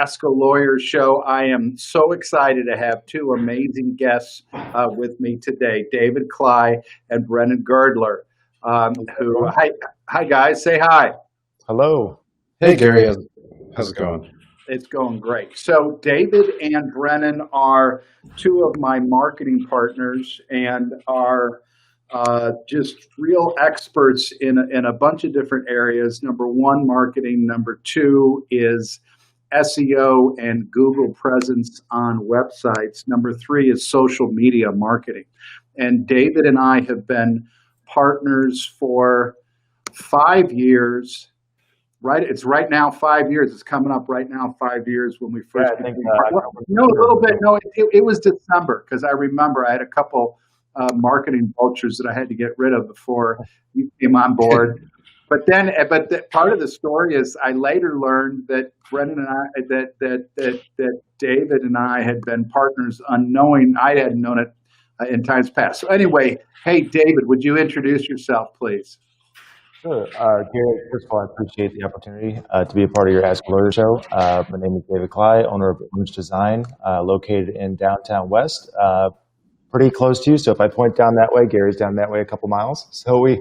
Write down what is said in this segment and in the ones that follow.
Esco Lawyers Show. I am so excited to have two amazing guests with me today, David Cly and Brennan Girdler. Hi guys, say hi. Hello. Hey, Gary, how's it going? It's going great. So David and Brennan are two of my marketing partners and are just real experts in a bunch of different areas. Number one, marketing. Number two is SEO and Google presence on websites. Number three is social media marketing. And David and I have been partners for 5 years. Right, it's right now 5 years. It's coming up right now 5 years when we first. I think, no, a little bit. No, it was December because I remember I had a couple marketing vultures that I had to get rid of before you came on board. But part of the story is I later learned that Brendan and I, that David and I had been partners unknowing. I hadn't known it in times past. So anyway, hey David, would you introduce yourself, please? Sure. Gary, first of all, I appreciate the opportunity to be a part of your Ask a Lawyer show. My name is David Cly, owner of Orange Design, located in downtown West, pretty close to you. So if I point down that way, Gary's down that way a couple miles. So we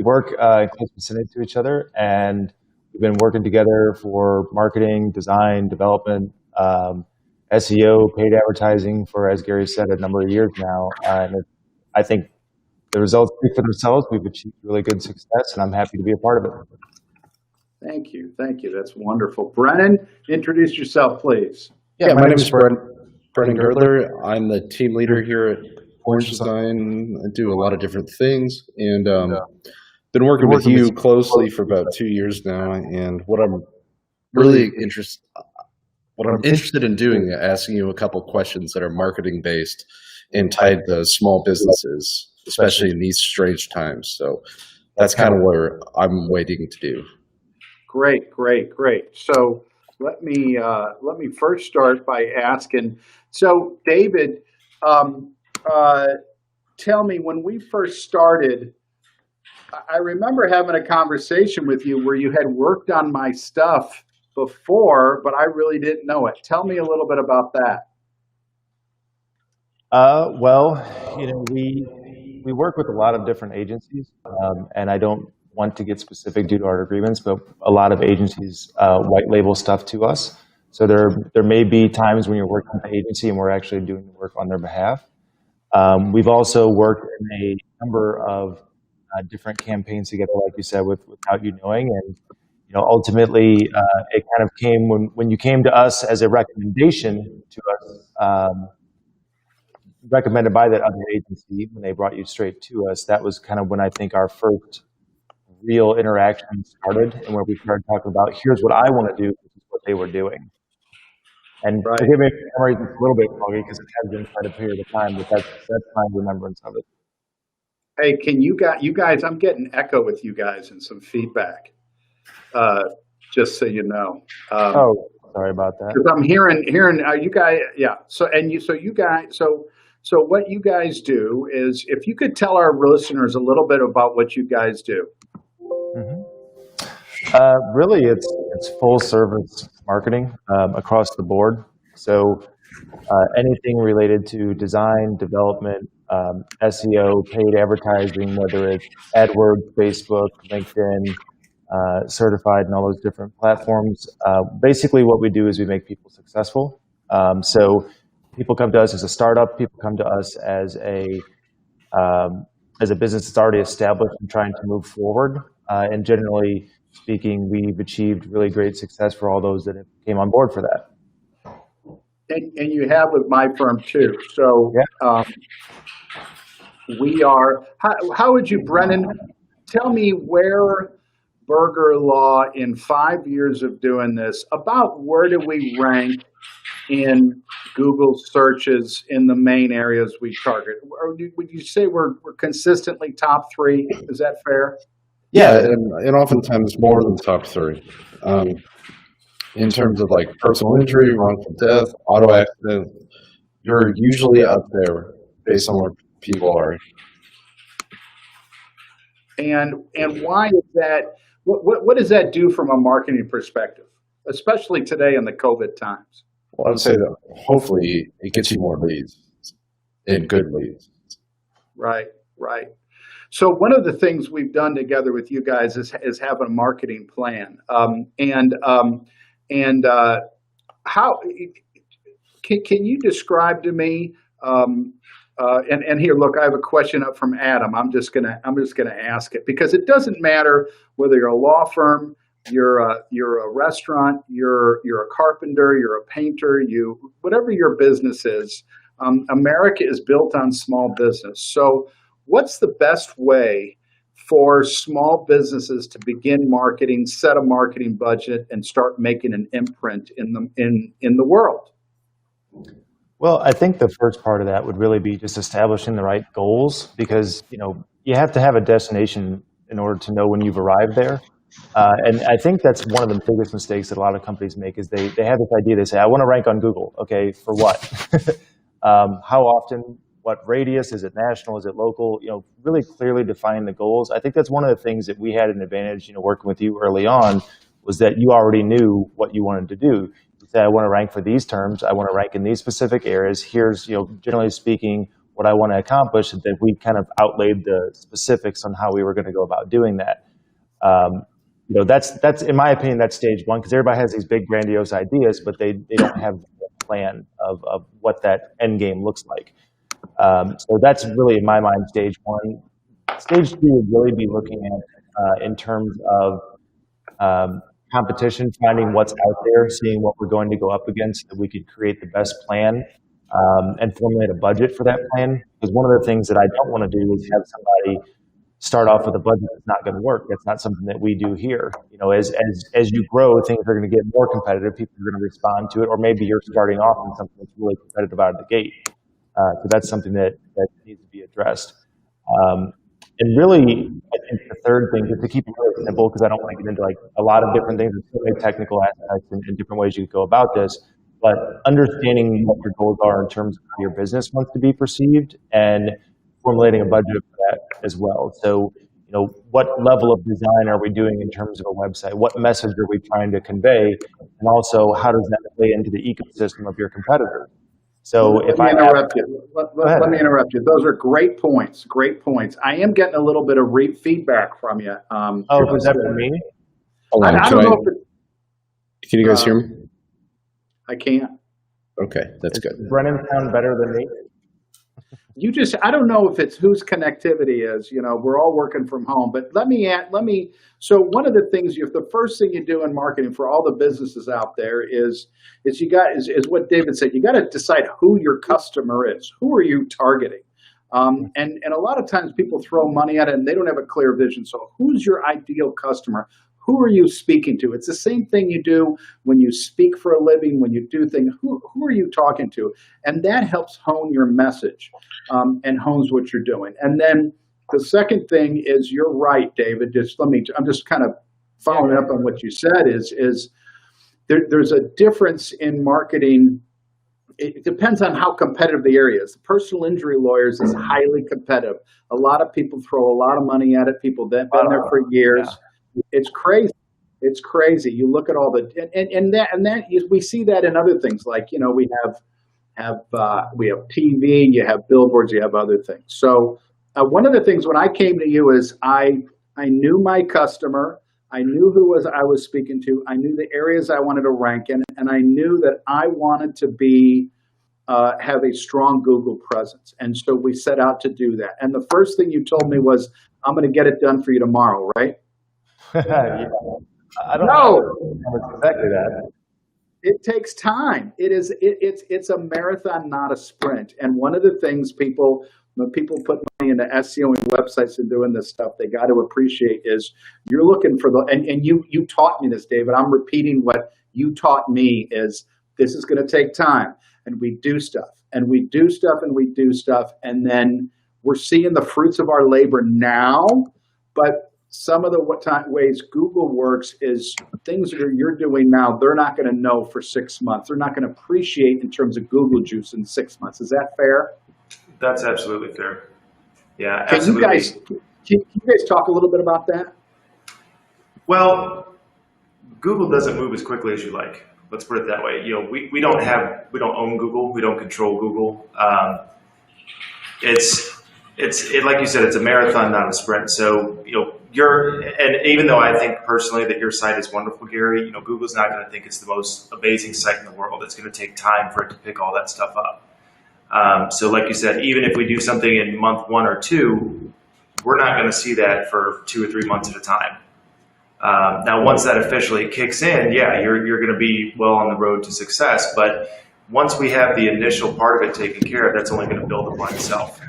work in close vicinity to each other, and we've been working together for marketing, design, development, SEO, paid advertising for, as Gary said, a number of years now. And I think the results speak for themselves. We've achieved really good success, and I'm happy to be a part of it. Thank you. That's wonderful. Brennan, introduce yourself, please. Yeah, my name is Brennan Girdler. I'm the team leader here at Orange Design. I do a lot of different things, and been working with you closely for about 2 years now. And what I'm interested in doing is asking you a couple questions that are marketing based and tied to small businesses, especially in these strange times. So that's kind of where I'm waiting to do. Great. So let me first start by asking. So David, tell me, when we first started, I remember having a conversation with you where you had worked on my stuff before, but I really didn't know it. Tell me a little bit about that. Well, we work with a lot of different agencies, and I don't want to get specific due to our agreements, but a lot of agencies white label stuff to us. So there may be times when you're working with the agency and we're actually doing the work on their behalf. We've also worked in a number of different campaigns together, like you said, without you knowing. And ultimately, it kind of came when you came to us as a recommendation to us. Recommended by that other agency when they brought you straight to us. That was kind of when I think our first real interaction started, and where we started talking about, here's what I want to do, this is what they were doing. And forgive me if the memory is a little bit foggy because it has been quite a period of time, but that's my remembrance of it. Hey, can you guys? I'm getting echo with you guys and some feedback. Just so you know. Sorry about that. Because I'm hearing you guys. Yeah. So what you guys do is, if you could tell our listeners a little bit about what you guys do. Mm-hmm. Really, it's full service marketing across the board. So anything related to design, development, SEO, paid advertising, whether it's AdWords, Facebook, LinkedIn, certified, and all those different platforms. Basically, what we do is we make people successful. So people come to us as a startup. People come to us as a business that's already established and trying to move forward. And generally speaking, we've achieved really great success for all those that came on board for that. And you have with my firm too. So yeah. We are. How would you, Brennan? Tell me where Burger Law, in 5 years of doing this, about where do we rank in Google searches in the main areas we target? Or would you say we're consistently top 3? Is that fair? Yeah, and oftentimes more than top 3. In terms of like personal injury, wrongful death, auto accident, you're usually up there based on where people are. And why is that? What does that do from a marketing perspective? especially today in the COVID times. Well, I would say that hopefully it gets you more leads and good leads. Right, right. So one of the things we've done together with you guys is have a marketing plan. How can you describe to me? And here, look, I have a question up from Adam. I'm just gonna ask it because it doesn't matter whether you're a law firm, you're a restaurant, you're a carpenter, you're a painter, whatever your business is. America is built on small business. So, what's the best way for small businesses to begin marketing, set a marketing budget, and start making an imprint in the world? Well, I think the first part of that would really be just establishing the right goals because, you have to have a destination in order to know when you've arrived there. And I think that's one of the biggest mistakes that a lot of companies make is they have this idea. They say, I want to rank on Google. Okay, for what? How often? What radius? Is it national? Is it local? Really clearly defining the goals. I think that's one of the things that we had an advantage, working with you early on, was that you already knew what you wanted to do. You said, I want to rank for these terms. I want to rank in these specific areas. Here's, generally speaking, what I want to accomplish. That we kind of outlaid the specifics on how we were going to go about doing that. That's in my opinion, that's stage one, because everybody has these big grandiose ideas, but they don't have a plan of what that end game looks like. So that's really, in my mind, stage one. Stage two would really be looking at, in terms of competition, finding what's out there, seeing what we're going to go up against, so that we could create the best plan and formulate a budget for that plan. Because one of the things that I don't want to do is have somebody start off with a budget that's not going to work. That's not something that we do here. As you grow, things are going to get more competitive. People are going to respond to it, or maybe you're starting off in something that's really competitive out of the gate. So that's something that needs to be addressed. And really, I think the third thing, just to keep it really simple, because I don't want to get into like a lot of different things, there's so many technical aspects and different ways you could go about this, but understanding what your goals are in terms of how your business wants to be perceived and formulating a budget for that as well. So, what level of design are we doing in terms of a website? What message are we trying to convey? And also, how does that play into the ecosystem of your competitors? So Let me interrupt you. Those are great points. Great points. I am getting a little bit of feedback from you. Was that for me? Hold on, I don't know if can you guys hear me? I can't. Okay, that's good. Does Brennan sound better than me? I don't know if it's whose connectivity is, we're all working from home, but so one of the things the first thing you do in marketing for all the businesses out there is what David said, you got to decide who your customer is. Who are you targeting? And a lot of times people throw money at it and they don't have a clear vision. So who's your ideal customer? Who are you speaking to? It's the same thing you do when you speak for a living, when you do things. Who are you talking to? And that helps hone your message and hones what you're doing. And then the second thing is, you're right, David. I'm just kind of following up on what you said. There's a difference in marketing. It depends on how competitive the area is. The personal injury lawyers is highly competitive. A lot of people throw a lot of money at it. People that have been there for years. Yeah. It's crazy. It's crazy. You look at all the we see that in other things, like we have TV, you have billboards, you have other things. So one of the things when I came to you is I knew my customer, I knew I was speaking to, I knew the areas I wanted to rank in, and I knew that I wanted to have a strong Google presence, and so we set out to do that. And the first thing you told me was, I'm going to get it done for you tomorrow, right? Yeah. I don't know exactly that. It takes time. It's a marathon, not a sprint. And one of the things when people put money into SEO and websites and doing this stuff, they got to appreciate is you're looking for and you taught me this, David. I'm repeating what you taught me is this is going to take time, and we do stuff and we do stuff and we do stuff. And then we're seeing the fruits of our labor now, but some of the ways Google works is things that you're doing now, they're not going to know for 6 months. They're not going to appreciate in terms of Google juice in 6 months. Is that fair? That's absolutely fair. Yeah, can absolutely. You guys talk a little bit about that? Well, Google doesn't move as quickly as you like. Let's put it that way. We don't own Google. We don't control Google. Like you said, it's a marathon, not a sprint. So, and even though I think personally that your site is wonderful, Gary, Google's not going to think it's the most amazing site in the world. It's going to take time for it to pick all that stuff up. So like you said, even if we do something in month 1 or 2, we're not going to see that for 2 or 3 months at a time. Now, once that officially kicks in, yeah, you're going to be well on the road to success. But once we have the initial part of it taken care of, that's only going to build upon itself.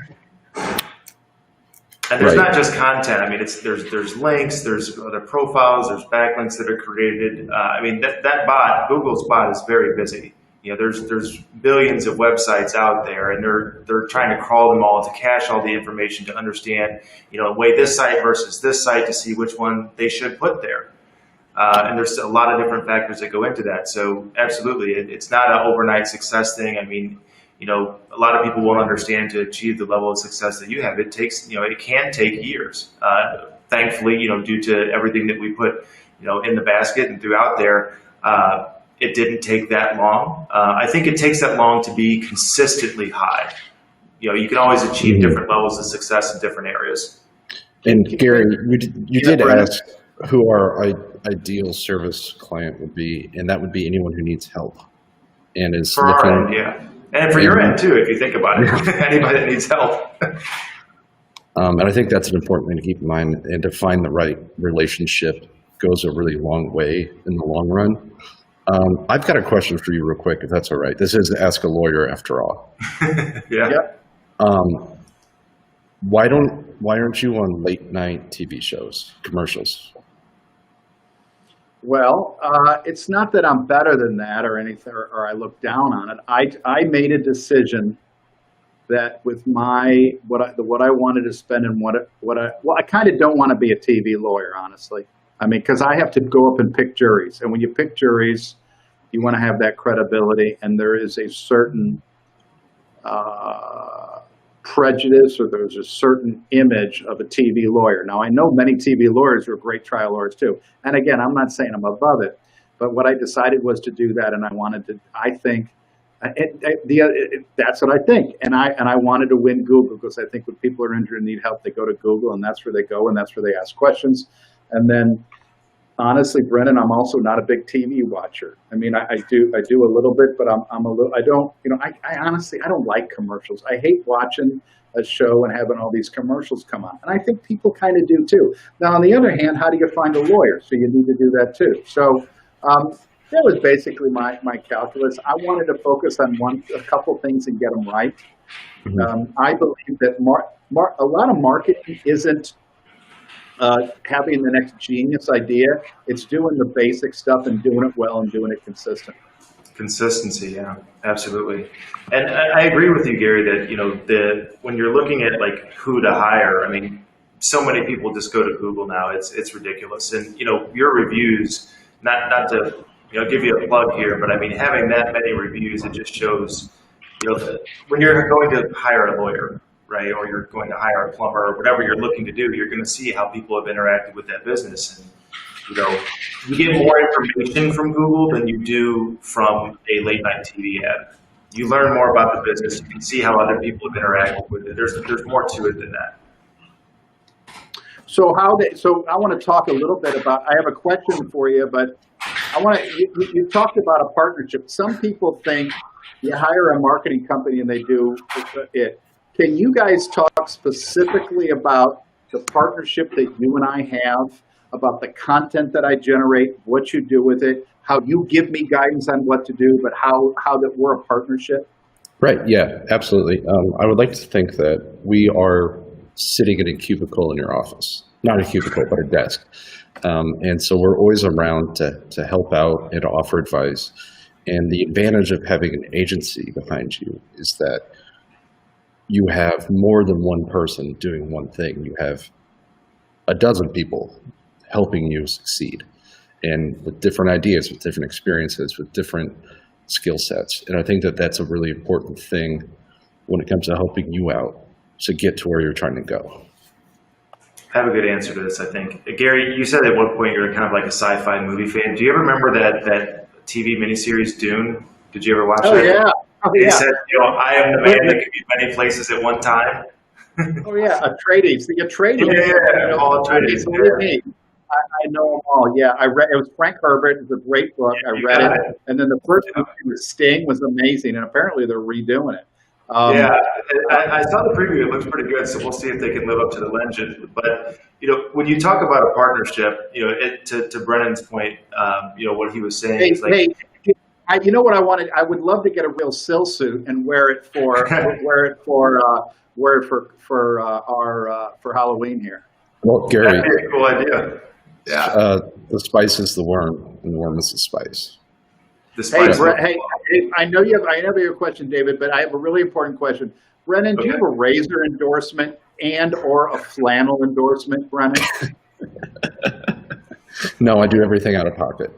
And there's not just content. I mean, there's links, there's other profiles, there's backlinks that are created. That bot, Google's bot, is very busy. There's billions of websites out there, and they're trying to crawl them all to cache all the information to understand, weigh this site versus this site to see which one they should put there. And there's a lot of different factors that go into that. So absolutely, it's not an overnight success thing. I mean, a lot of people won't understand to achieve the level of success that you have. It takes, it can take years. Thankfully, due to everything that we put, in the basket and throughout there, it didn't take that long. I think it takes that long to be consistently high. You can always achieve different levels of success in different areas. And Gary, you did ask who our ideal service client would be, and that would be anyone who needs help. And is for our end, yeah. And for your end too, if you think about it, anybody that needs help. And I think that's an important thing to keep in mind, and to find the right relationship goes a really long way in the long run. I've got a question for you real quick, if that's all right. This is Ask a Lawyer after all. Yeah. Why aren't you on late night TV shows, commercials? Well, it's not that I'm better than that or anything, or I look down on it. I made a decision that with what I wanted to spend and I kind of don't want to be a TV lawyer, honestly. I mean, because I have to go up and pick juries, and when you pick juries, you want to have that credibility, and there is a certain prejudice, or there's a certain image of a TV lawyer. Now, I know many TV lawyers are great trial lawyers too, and again, I'm not saying I'm above it, but what I decided was to do that, and I wanted to. I think that's what I think, and I wanted to win Google, because I think when people are injured and need help, they go to Google, and that's where they go, and that's where they ask questions. And then, honestly, Brennan, I'm also not a big TV watcher. I mean, I do a little bit, but I'm a little. I don't. I honestly, I don't like commercials. I hate watching a show and having all these commercials come on, and I think people kind of do too. Now, on the other hand, how do you find a lawyer? So you need to do that too. So that was basically my calculus. I wanted to focus on a couple things and get them right. I believe that a lot of marketing isn't having the next genius idea. It's doing the basic stuff and doing it well and doing it consistent. Consistency, yeah, absolutely. And I agree with you, Gary, that when you're looking at like who to hire, I mean, so many people just go to Google now. It's ridiculous. And your reviews, not to give you a plug here, but I mean, having that many reviews, it just shows when you're going to hire a lawyer, right, or you're going to hire a plumber, or whatever you're looking to do, you're going to see how people have interacted with that business. And you get more information from Google than you do from a late night TV ad. You learn more about the business. You can see how other people have interacted with it. There's more to it than that. So I want to talk a little bit about. I have a question for you, but I want to. You talked about a partnership. Some people think you hire a marketing company and they do it. Can you guys talk specifically about the partnership that you and I have, about the content that I generate, what you do with it, how you give me guidance on what to do, but how that we're a partnership? Right. Yeah, absolutely. I would like to think that we are sitting in a cubicle in your office, not a cubicle, but a desk. And so we're always around to help out and to offer advice. And the advantage of having an agency behind you is that you have more than one person doing one thing. You have a dozen people helping you succeed, and with different ideas, with different experiences, with different skill sets. And I think that that's a really important thing when it comes to helping you out to get to where you're trying to go. I have a good answer to this, I think. Gary, you said at one point you were kind of like a sci-fi movie fan. Do you ever remember that TV miniseries Dune? Did you ever watch Oh that? yeah. Oh They yeah. said, I am the man that could be many places at one time. Oh yeah. Atreides. The Atreides. Yeah, Paul Atreides. Believe me, I know them all. Yeah, I read. It was Frank Herbert. It was a great book. I You read got it, and then the first movie with Sting was amazing, and apparently they're redoing it. Yeah, I saw the preview. It looks pretty good, so we'll see if they can live up to the legend. But when you talk about a partnership, to Brennan's point, what he was saying is like, Hey, you know what I wanted? I would love to get a real sill suit and wear it for for Halloween here. Well, Gary, that'd be a cool idea. Yeah, the spice is the worm, and the worm is the spice. the Hey, spice. I know you have your question, David, but I have a really important question. Brennan, do you have a razor endorsement or a flannel endorsement, Brennan? No, I do everything out of pocket.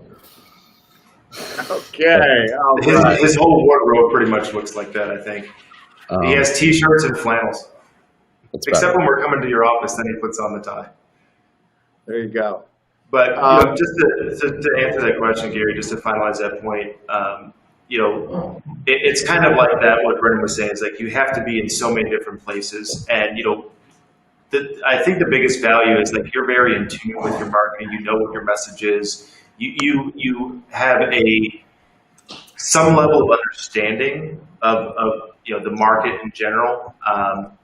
Okay. All right. His whole wardrobe pretty much looks like that, I think. He has T-shirts and flannels. Except when we're coming to your office, then he puts on the tie. There you go. But just to answer that question, Gary, just to finalize that point, it's kind of like that. What Brendan was saying is like you have to be in so many different places, and I think the biggest value is like you're very in tune with your marketing. You know what your message is. You have some level of understanding of the market in general,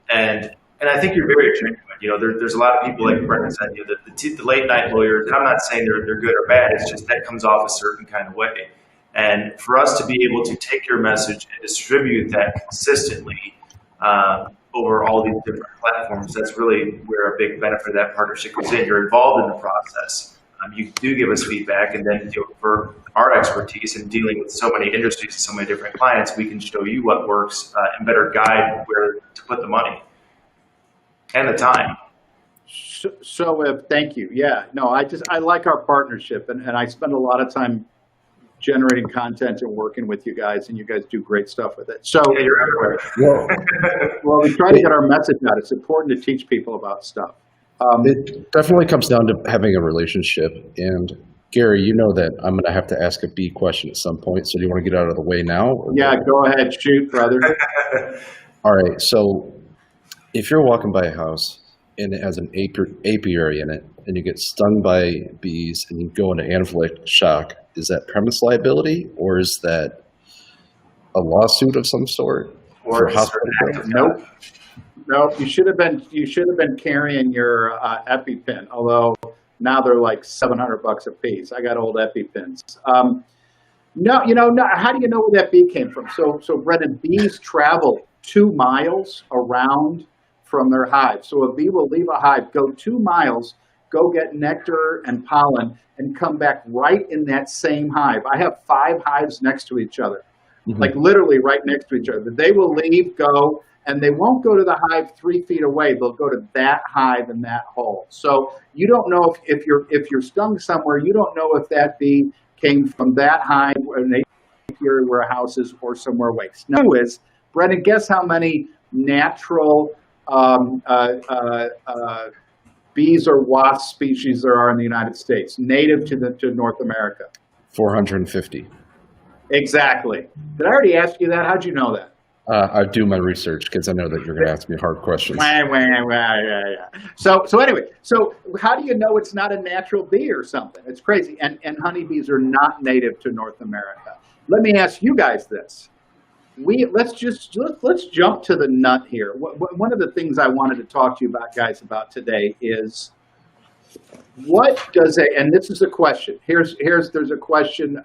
and I think you're very genuine. There's a lot of people like Brendan said, the late night lawyers. And I'm not saying they're good or bad. It's just that comes off a certain kind of way. And for us to be able to take your message and distribute that consistently over all these different platforms, that's really where a big benefit of that partnership comes in. You're involved in the process. You do give us feedback, and then for our expertise in dealing with so many industries and so many different clients, we can show you what works and better guide where to put the money and the time. Thank you. Yeah, no, I like our partnership, and I spend a lot of time generating content and working with you guys, and you guys do great stuff with it. So yeah, you're everywhere. Well, we try to get our message out. It's important to teach people about stuff. It definitely comes down to having a relationship. And Gary, you know that I'm going to have to ask a B question at some point. So do you want to get out of the way now? Yeah, go ahead. Shoot, brother. All right. So if you're walking by a house and it has an apiary in it and you get stung by bees and you go into anaphylactic shock, is that premise liability or is that a lawsuit of some sort? Or Nope. You should have been carrying your EpiPen. Although now they're like $700 a piece. I got old EpiPens. No. How do you know where that bee came from? So Brendan, bees travel 2 miles around from their hive. So a bee will leave a hive, go 2 miles, go get nectar and pollen, and come back right in that same hive. I have 5 hives next to each other, like literally right next to each other. They will leave, go. And they won't go to the hive 3 feet away. They'll go to that hive in that hole. So you don't know if you're stung somewhere. You don't know if that bee came from that hive, an apiary where a house is, or somewhere away. Now is, Brendan, guess how many natural bees or wasp species there are in the United States, native to North America? 450. Exactly. Did I already ask you that? How'd you know that? I do my research because I know that you're going to ask me hard questions. So anyway, how do you know it's not a natural bee or something? It's crazy. And honeybees are not native to North America. Let me ask you guys this. Let's jump to the nut here. One of the things I wanted to talk to you about today is what does and this is a question. There's a question.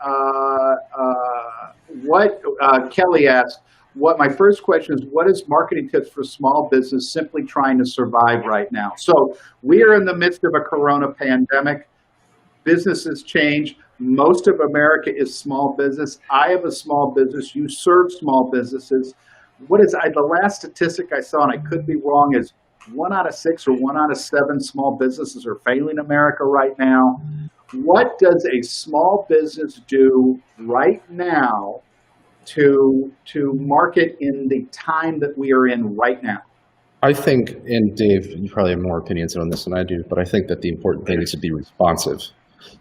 Kelly asked. My first question is, what is marketing tips for small business simply trying to survive right now? So we are in the midst of a corona pandemic. Businesses change. Most of America is small business. I have a small business. You serve small businesses. The last statistic I saw, and I could be wrong, is 1 out of 6 or 1 out of 7 small businesses are failing America right now. What does a small business do right now to market in the time that we are in right now? I think, and Dave, you probably have more opinions on this than I do, but I think that the important thing is to be responsive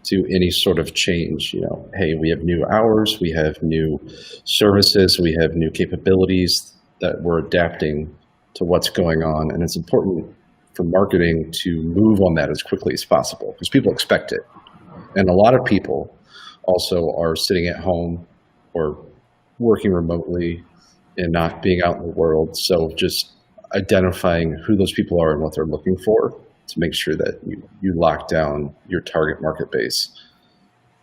to any sort of change. Hey, we have new hours, we have new services, we have new capabilities that we're adapting to what's going on. And it's important for marketing to move on that as quickly as possible because people expect it. And a lot of people also are sitting at home or working remotely and not being out in the world. So just identifying who those people are and what they're looking for to make sure that you lock down your target market base.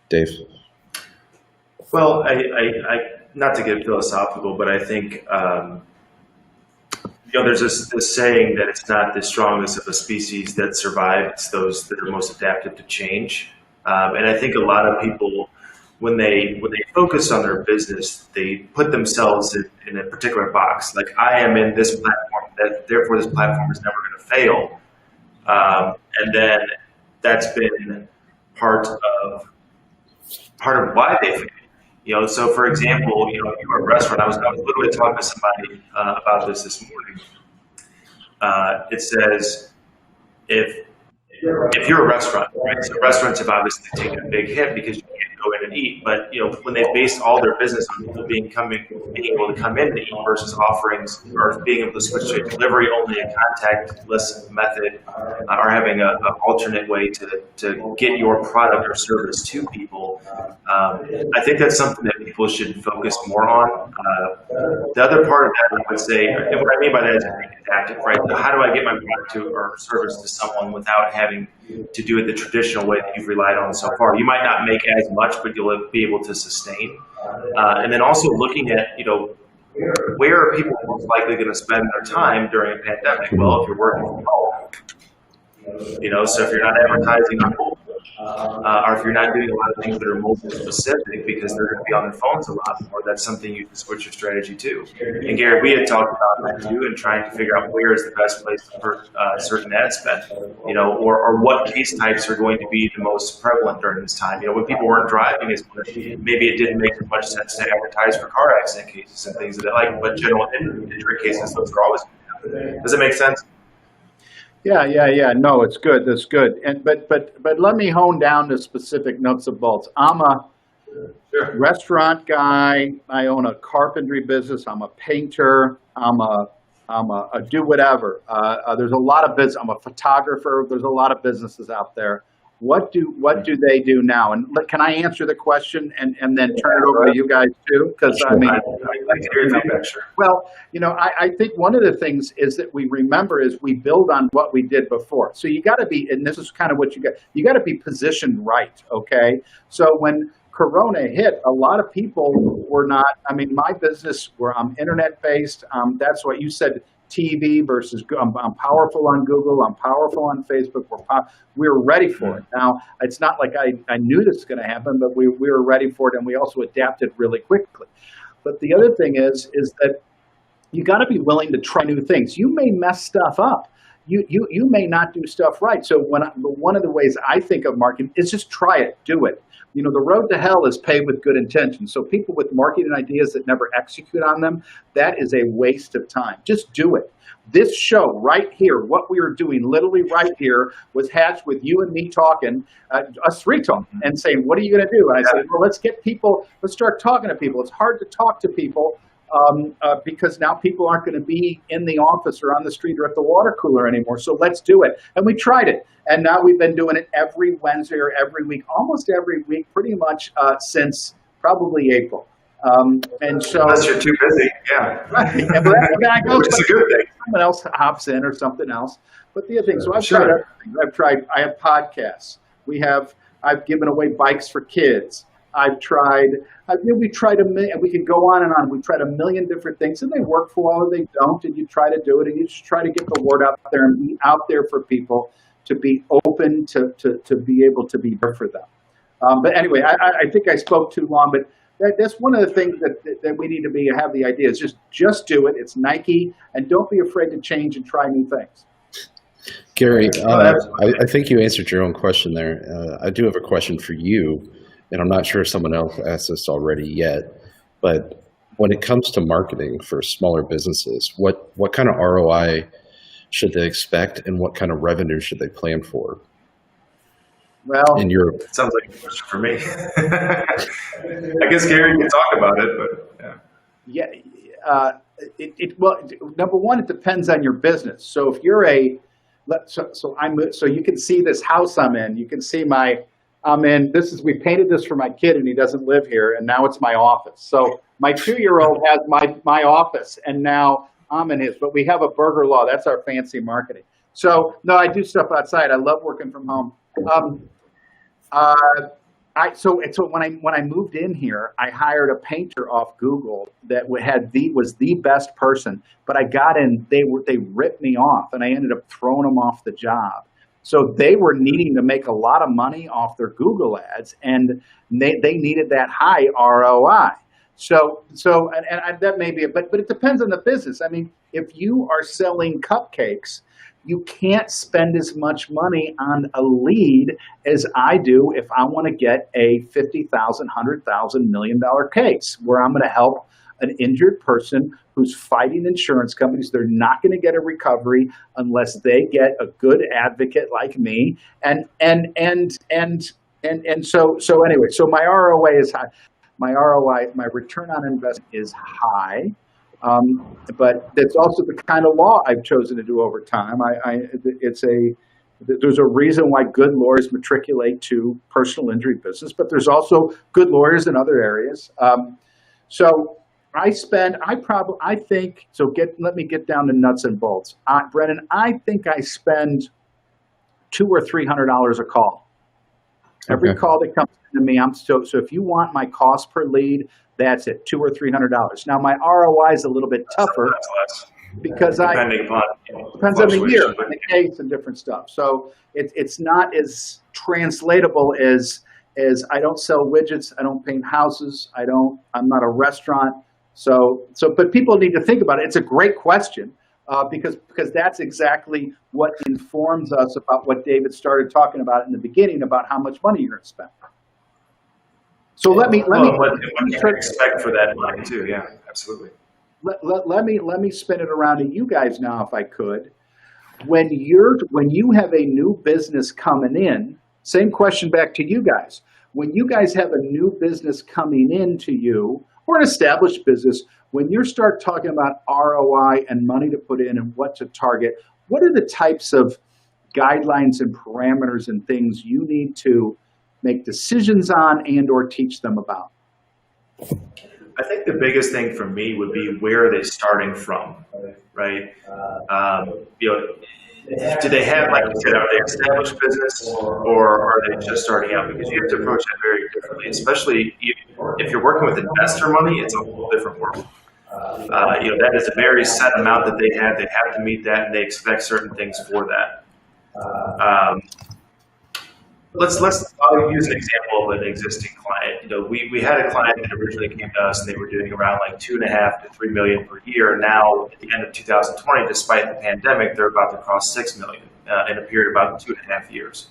Dave? Well, I not to get philosophical, but I think there's this saying that it's not the strongest of a species that survive; it's those that are most adaptive to change. And I think a lot of people, when they focus on their business, they put themselves in a particular box. Like, I am in this platform, therefore this platform is never going to fail. And then that's been part of why they fail. So for example, if you're a restaurant, I was literally talking to somebody about this morning. It says if you're a restaurant, right? So restaurants have obviously taken a big hit because you can't go in and eat. But when they base all their business on people being able to come in and eat versus offerings or being able to switch to a delivery only, a contactless method, or having an alternate way to get your product or service to people, I think that's something that people should focus more on. The other part of that, I would say, and what I mean by that is adaptive, right? So how do I get my product or service to someone without having to do it the traditional way that you've relied on so far? You might not make as much, but you'll be able to sustain. And then also looking at, where are people most likely going to spend their time during a pandemic? Well, if you're working from home, so if you're not advertising on mobile, or if you're not doing a lot of things that are mobile specific because they're going to be on their phones a lot more, that's something you can switch your strategy to. And Gary, we had talked about that too, and trying to figure out where is the best place to put certain ad spend, or what case types are going to be the most prevalent during this time. When people weren't driving as much, maybe it didn't make as much sense to advertise for car accident cases and things of that like, but general injury cases, those are always going to happen. Does it make sense? Yeah. No, it's good. That's good. And but let me hone down to specific nuts and bolts. I'm a restaurant guy. I own a carpentry business. I'm a painter. I'm a do whatever. There's a lot of business. I'm a photographer. There's a lot of businesses out there. What do they do now? And can I answer the question and then turn it over to you guys too? Because I mean, well, I think one of the things is that we remember is we build on what we did before. So you got to be, and this is kind of what you got to be positioned right. Okay. So when Corona hit, a lot of people were not. I mean, my business, where I'm internet based. That's what you said. TV versus I'm powerful on Google, I'm powerful on Facebook. We're ready for it. Now, it's not like I knew this was going to happen, but we were ready for it, and we also adapted really quickly. But the other thing is that you got to be willing to try new things. You may mess stuff up. You may not do stuff right. So one of the ways I think of marketing is just try it, do it. The road to hell is paved with good intentions. So people with marketing ideas that never execute on them, that is a waste of time. Just do it. This show right here, what we are doing literally right here, was hatched with you and me talking, us three talking, and saying, what are you going to do? And I said, well, let's start talking to people. It's hard to talk to people because now people aren't going to be in the office or on the street or at the water cooler anymore. So let's do it. And we tried it. And now we've been doing it every Wednesday or every week, almost every week, pretty much since probably April. And so unless you're too busy, yeah. Right. And that goes, which is a good thing. Someone else hops in or something else. But the other thing, so I've tried everything. I have podcasts. I've given away bikes for kids. We tried we could go on and on. We tried a million different things, and they work for a while, or they don't, and you try to do it, and you just try to get the word out there and be out there for people to be open to be able to be there for them. But anyway, I think I spoke too long, but that's one of the things that we need to have the idea is just do it. It's Nike, and don't be afraid to change and try new things. Gary, I think you answered your own question there. I do have a question for you, and I'm not sure if someone else asked this already yet, but when it comes to marketing for smaller businesses, what kind of ROI should they expect, and what kind of revenue should they plan for? Well, In your Sounds like a question for me. I guess Gary can talk about it, but yeah. yeah, well, number one, it depends on your business. So if you're so you can see this house I'm in. You can see I'm in. We painted this for my kid, and he doesn't live here, and now it's my office. So my 2-year-old has my office, and now I'm in his. But we have a burger law. That's our fancy marketing. So no, I do stuff outside. I love working from home. So when I moved in here, I hired a painter off Google that was the best person. But I got in, they ripped me off, and I ended up throwing them off the job. So they were needing to make a lot of money off their Google ads, and they needed that high ROI. So that may be but it depends on the business. I mean, if you are selling cupcakes, you can't spend as much money on a lead as I do if I want to get a $50,000, $100,000, $1 million case where I'm going to help an injured person who's fighting insurance companies. They're not going to get a recovery unless they get a good advocate like me. And so anyway, so my ROI is high. My return on investment is high. But it's also the kind of law I've chosen to do over time. There's a reason why good lawyers matriculate to personal injury business, but there's also good lawyers in other areas. So let me get down to nuts and bolts. Brennan, I think I spend $200 or $300 a call. Every call that comes to me, so if you want my cost per lead, that's it, $200 or $300. Now my ROI is a little bit tougher because depends on the year, and the case, and different stuff. So it's not as translatable as I don't sell widgets, I don't paint houses, I'm not a restaurant. But people need to think about it. It's a great question because that's exactly what informs us about what David started talking about in the beginning about how much money you're going to spend. So what you can expect for that money too? Yeah, absolutely. Let me spin it around to you guys now, if I could. When you have a new business coming in, same question back to you guys. When you guys have a new business coming into you, or an established business, when you start talking about ROI and money to put in and what to target, what are the types of guidelines and parameters and things you need to make decisions on and or teach them about? I think the biggest thing for me would be, where are they starting from, right? Do they have, like you said, are they established business, or are they just starting out? Because you have to approach that very differently, especially if you're working with investor money. It's a whole different world. That is a very set amount that they have. They have to meet that, and they expect certain things for that. I'll use an example of an existing client. We had a client that originally came to us, and they were doing around like $2.5 to $3 million per year. Now, at the end of 2020, despite the pandemic, they're about to cross $6 million in a period of about 2.5 years.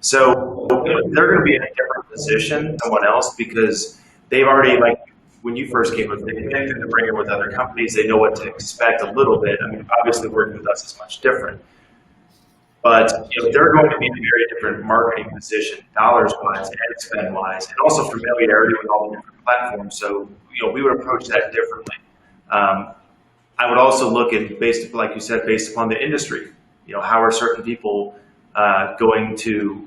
So they're going to be in a different position than someone else, because they've already, like when you first came with, they connected to bring it with other companies. They know what to expect a little bit. I mean, obviously working with us is much different. But they're going to be in a very different marketing position, dollars-wise, ad spend wise, and also familiarity with all the different platforms. So we would approach that differently. I would also look at, like you said, based upon the industry. How are certain people going to?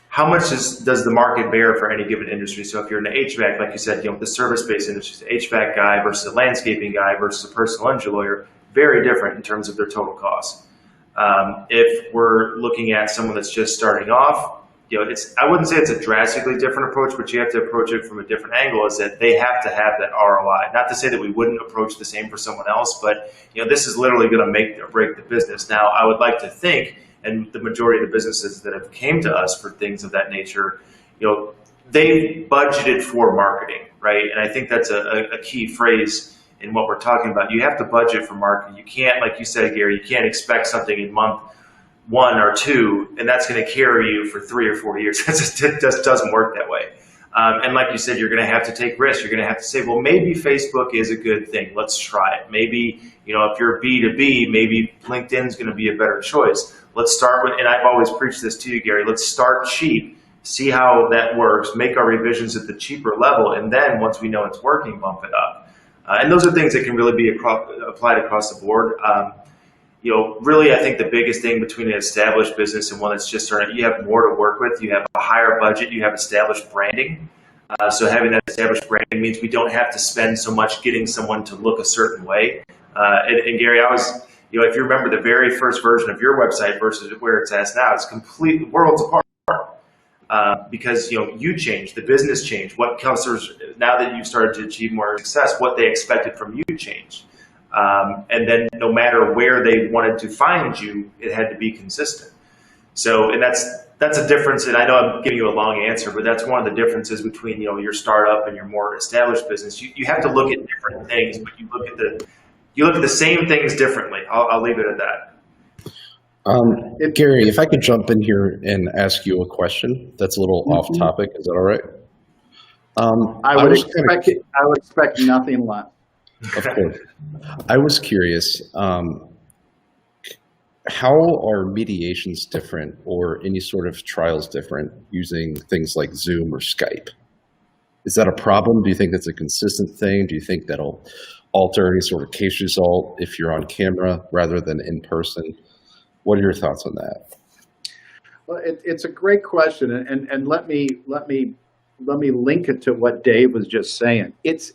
How much does the market bear for any given industry? So if you're in the HVAC, like you said, the service-based industry, the HVAC guy versus a landscaping guy versus a personal injury lawyer, very different in terms of their total costs. If we're looking at someone that's just starting off, I wouldn't say it's a drastically different approach, but you have to approach it from a different angle, is that they have to have that ROI. Not to say that we wouldn't approach the same for someone else, but this is literally going to make or break the business. Now, I would like to think, and the majority of the businesses that have came to us for things of that nature, they've budgeted for marketing, right? And I think that's a key phrase in what we're talking about. You have to budget for marketing. You can't, like you said, Gary, you can't expect something in month 1 or 2, and that's going to carry you for 3 or 4 years. It just doesn't work that way. And like you said, you're going to have to take risks. You're going to have to say, well, maybe Facebook is a good thing. Let's try it. Maybe, if you're B2B, maybe LinkedIn's going to be a better choice. Let's start with, and I've always preached this to you, Gary, let's start cheap, see how that works, make our revisions at the cheaper level, and then once we know it's working, bump it up. And those are things that can really be applied across the board. Really, I think the biggest thing between an established business and one that's just starting, you have more to work with. You have a higher budget. You have established branding. So having that established branding means we don't have to spend so much getting someone to look a certain way. And Gary, if you remember the very first version of your website versus where it's at now, it's completely worlds apart. Because you changed, the business changed, what customers, now that you've started to achieve more success, what they expected from you changed. And then no matter where they wanted to find you, it had to be consistent. So, and that's a difference, and I know I'm giving you a long answer, but that's one of the differences between your startup and your more established business. You have to look at different things, but you look at the same things differently. I'll leave it at that. Gary, if I could jump in here and ask you a question that's a little off topic, is that all right? I would expect nothing less. Of course. I was curious, how are mediations different or any sort of trials different using things like Zoom or Skype? Is that a problem? Do you think that's a consistent thing? Do you think that'll alter any sort of case result if you're on camera rather than in person? What are your thoughts on that? Well, it's a great question, and let me link it to what Dave was just saying. It's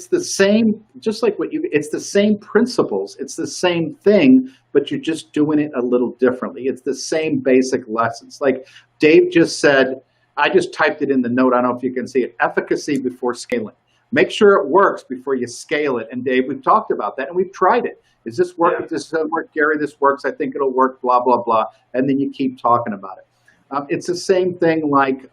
the same, just like it's the same principles. It's the same thing, but you're just doing it a little differently. It's the same basic lessons. Like Dave just said, I just typed it in the note. I don't know if you can see it. Efficacy before scaling. Make sure it works before you scale it. And Dave, we've talked about that, and we've tried it. Is this work? If this doesn't work, Gary, this works. I think it'll work, blah, blah, blah. And then you keep talking about it. It's the same thing like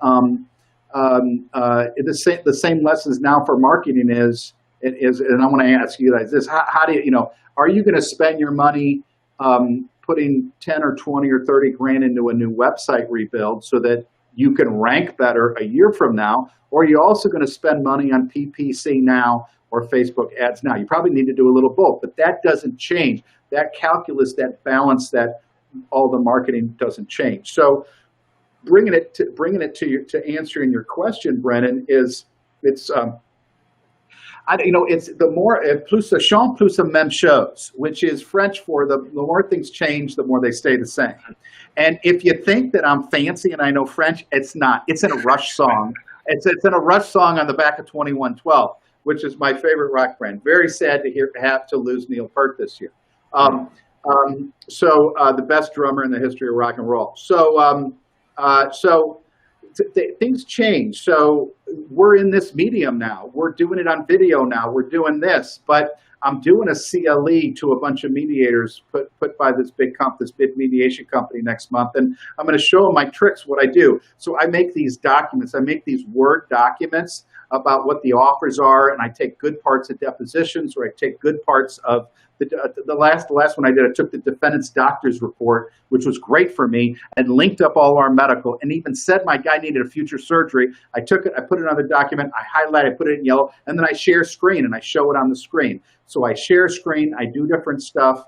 the same lessons now for marketing is, and I want to ask you guys this, how do you, are you going to spend your money putting 10 or 20 or 30 grand into a new website rebuild so that you can rank better a year from now? Or are you also going to spend money on PPC now or Facebook ads now? You probably need to do a little both, but that doesn't change. That calculus, that balance, that all the marketing doesn't change. So bringing it to answering your question, Brennan, it's the more plus the champ plus the même chose, which is French for the more things change, the more they stay the same. And if you think that I'm fancy and I know French, it's not. It's in a Rush song. It's in a Rush song on the back of 2112, which is my favorite rock band. Very sad to have to lose Neil Peart this year. The best drummer in the history of rock and roll. Things change. So we're in this medium now. We're doing it on video now. We're doing this, but I'm doing a CLE to a bunch of mediators put by this big mediation company next month, and I'm going to show them my tricks, what I do. So I make these documents. I make these Word documents about what the offers are, and I take good parts of depositions, or I take good parts of the last one I did. I took the defendant's doctor's report, which was great for me, and linked up all our medical, and even said my guy needed a future surgery. I took it, I put it on the document, I highlight, I put it in yellow, and then I share screen and I show it on the screen. So I share screen, I do different stuff.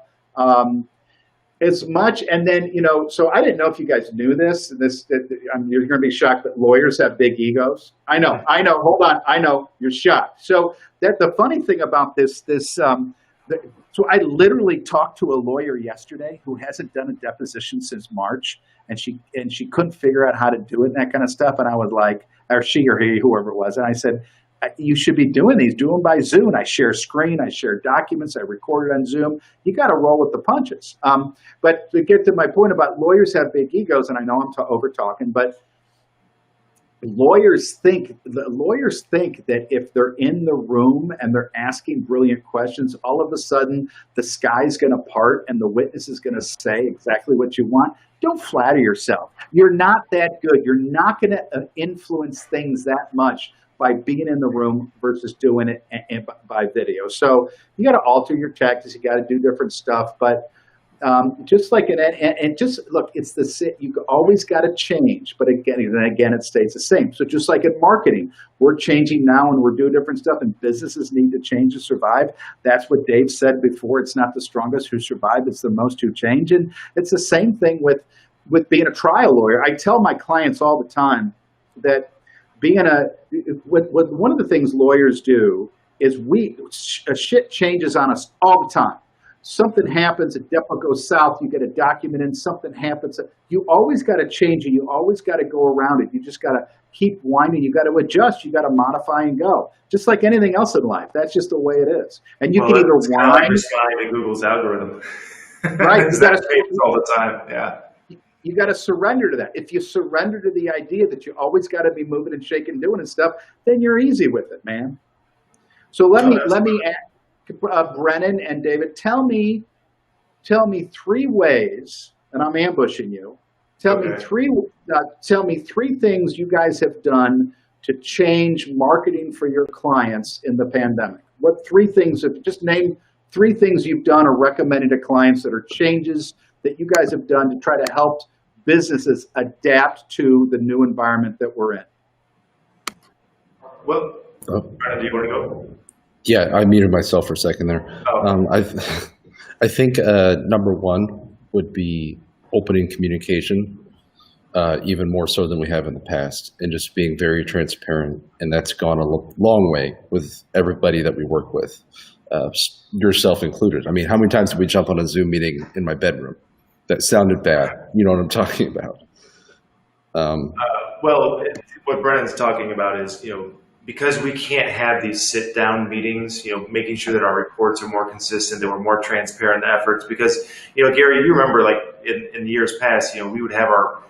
As much, and then, so I didn't know if you guys knew this. You're going to be shocked that lawyers have big egos. I know, hold on, I know, you're shocked. So the funny thing about so I literally talked to a lawyer yesterday who hasn't done a deposition since March, and she couldn't figure out how to do it and that kind of stuff. And I was like, or she or he, whoever it was, and I said, you should be doing these. Do them by Zoom. I share screen. I share documents. I record it on Zoom. You got to roll with the punches. But to get to my point about lawyers have big egos, and I know I'm over talking, but lawyers think that if they're in the room and they're asking brilliant questions, all of a sudden the sky's going to part and the witness is going to say exactly what you want. Don't flatter yourself. You're not that good. You're not going to influence things that much by being in the room versus doing it by video. So you got to alter your tactics. You got to do different stuff. But Just like and just look, it's you always got to change, but again, it stays the same. So just like in marketing, we're changing now and we're doing different stuff, and businesses need to change to survive. That's what Dave said before. It's not the strongest who survive; it's the most who change. And it's the same thing with being a trial lawyer. I tell my clients all the time that one of the things lawyers do is shit changes on us all the time. Something happens, a depo goes south, you get a document in, something happens. You always got to change it. You always got to go around it. You just got to keep winding. You got to adjust. You got to modify and go. Just like anything else in life. That's just the way it is. And you can either wind. Responding to Google's algorithm. Right. You got to all the time. Yeah. You got to surrender to that. If you surrender to the idea that you always got to be moving and shaking, doing and stuff, then you're easy with it, man. So let me ask. Brennan and David, tell me 3 ways, and I'm ambushing you. Tell me three things you guys have done to change marketing for your clients in the pandemic. What 3 things? Just name 3 things you've done or recommended to clients that are changes that you guys have done to try to help businesses adapt to the new environment that we're in. Well, Brennan, do you want to go? Yeah, I muted myself for a second there. Oh. I think number 1 would be opening communication, even more so than we have in the past, and just being very transparent. And that's gone a long way with everybody that we work with, yourself included. I mean, how many times did we jump on a Zoom meeting in my bedroom? That sounded bad. You know what I'm talking about. Well, what Brennan's talking about is, because we can't have these sit-down meetings, making sure that our reports are more consistent, that we're more transparent in the efforts. Because, Gary, you remember, like in years past, we would have our,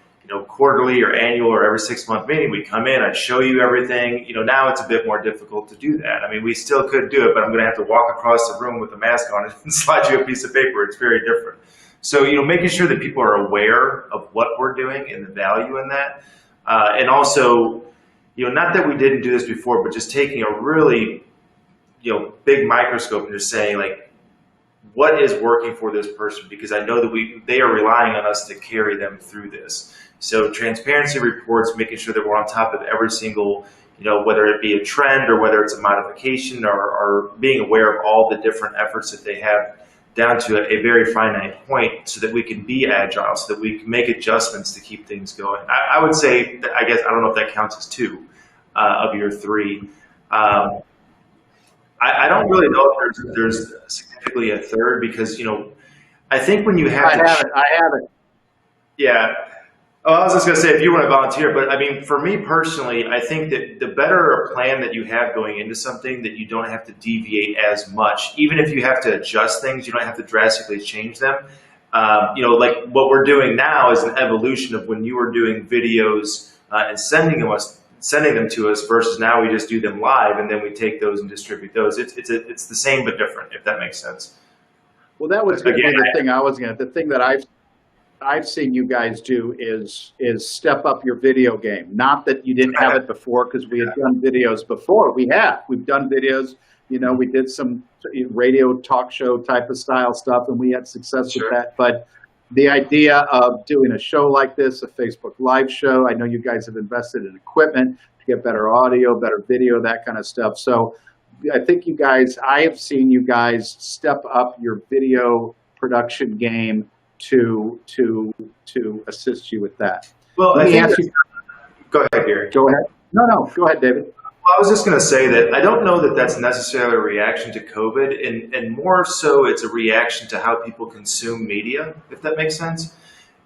quarterly or annual or every 6-month meeting. We'd come in, I'd show you everything. Now it's a bit more difficult to do that. I mean, we still could do it, but I'm going to have to walk across the room with a mask on and slide you a piece of paper. It's very different. So, making sure that people are aware of what we're doing and the value in that, and also, not that we didn't do this before, but just taking a really, big microscope and just saying, like, what is working for this person? Because I know that they are relying on us to carry them through this. So transparency reports, making sure that we're on top of every single, whether it be a trend or whether it's a modification, or being aware of all the different efforts that they have down to a very finite point, so that we can be agile, so that we can make adjustments to keep things going. I would say, I guess, I don't know if that counts as 2 of your 3. I don't really know if there's significantly a third, because, I think when you have I have it. Yeah. Oh, I was just going to say, if you want to volunteer, but I mean, for me personally, I think that the better a plan that you have going into something, that you don't have to deviate as much. Even if you have to adjust things, you don't have to drastically change them. Like what we're doing now is an evolution of when you were doing videos and sending them to us versus now we just do them live and then we take those and distribute those. It's the same but different, if that makes sense. Well, that was going to be the thing I was going to. The thing that I've seen you guys do is step up your video game. Not that you didn't have it before, because we had done videos before. We've done videos. We did some radio talk show type of style stuff, and we had success with that. But the idea of doing a show like this, a Facebook Live show, I know you guys have invested in equipment to get better audio, better video, that kind of stuff. So I think I have seen you guys step up your video production game to assist you with that. Well, let me ask you. Go ahead, Gary. Go ahead. No, go ahead, David. Well, I was just going to say that I don't know that that's necessarily a reaction to COVID, and more so it's a reaction to how people consume media, if that makes sense.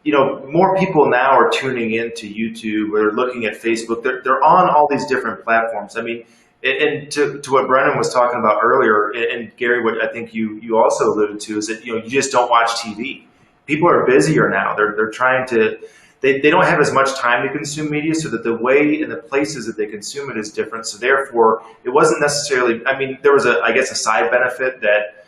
More people now are tuning into YouTube or looking at Facebook. They're on all these different platforms. I mean, and to what Brennan was talking about earlier, and Gary, what I think you also alluded to, is that you just don't watch TV. People are busier now. They're trying to. They don't have as much time to consume media, so that the way and the places that they consume it is different. So therefore, it wasn't necessarily. I mean, there was a side benefit that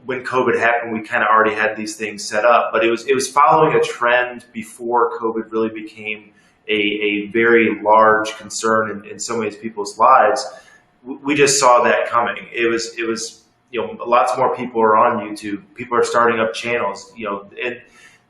when COVID happened, we kind of already had these things set up, but it was following a trend before COVID really became a very large concern in so many people's lives. We just saw that coming. It was lots more people are on YouTube. People are starting up channels. And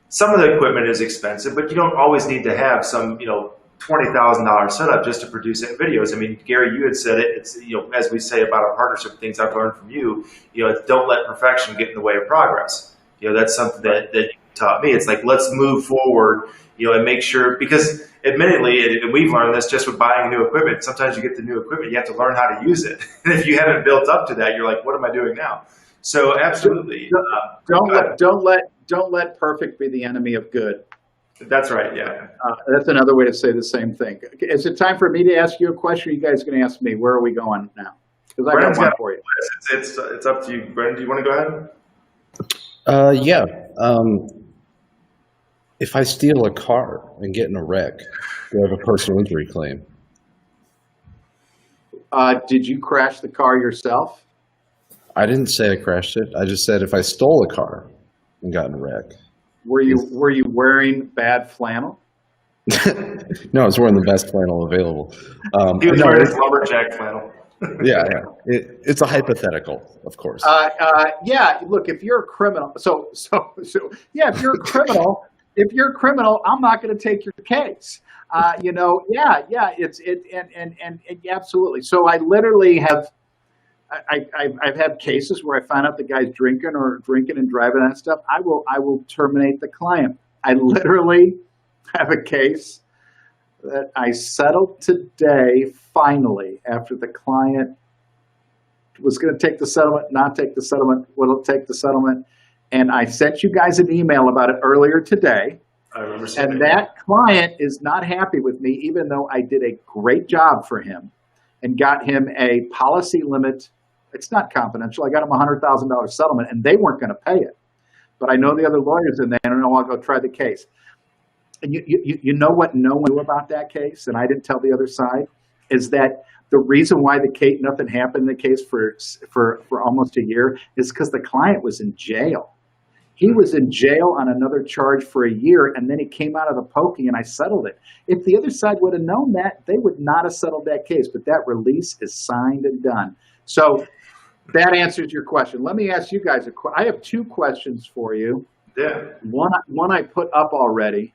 some of the equipment is expensive, but you don't always need to have some $20,000 setup just to produce videos. I mean, Gary, you had said it. It's as we say about our partnership, things I've learned from you. It's don't let perfection get in the way of progress. That's something that you taught me. It's like, let's move forward, and make sure, because admittedly, and we've learned this just with buying new equipment. Sometimes you get the new equipment, you have to learn how to use it. And if you haven't built up to that, you're like, what am I doing now? So absolutely, don't let perfect be the enemy of good. That's right. Yeah. That's another way to say the same thing. Is it time for me to ask you a question? Or are you guys going to ask me? Where are we going now? Because I got one for you. It's up to you, Brendan. Do you want to go ahead? Yeah. If I steal a car and get in a wreck, do I have a personal injury claim? Did you crash the car yourself? I didn't say I crashed it. I just said if I stole a car and got in a wreck. Were you wearing bad flannel? No, I was wearing the best flannel available. He was wearing his lumberjack flannel. Yeah. It's a hypothetical, of course. Yeah. Look, if you're a criminal, yeah, if you're a criminal, I'm not going to take your case. Yeah. It's absolutely. So I literally have. I've had cases where I find out the guy's drinking and driving and stuff. I will terminate the client. I literally have a case that I settled today, finally, after the client was going to take the settlement, not take the settlement, will take the settlement. And I sent you guys an email about it earlier today. I remember seeing and that client is not happy with me, even though I did a great job for him and got him a policy limit. It's not confidential. I got him a $100,000 settlement, and they weren't going to pay it. But I know the other lawyers in there, and I know I'll go try the case. And you know what no one knew about that case, and I didn't tell the other side, is that the reason why nothing happened in the case for almost a year is because the client was in jail. He was in jail on another charge for a year, and then he came out of the poking, and I settled it. If the other side would have known that, they would not have settled that case. But that release is signed and done. So that answers your question. Let me ask you guys I have two questions for you. Yeah. One I put up already.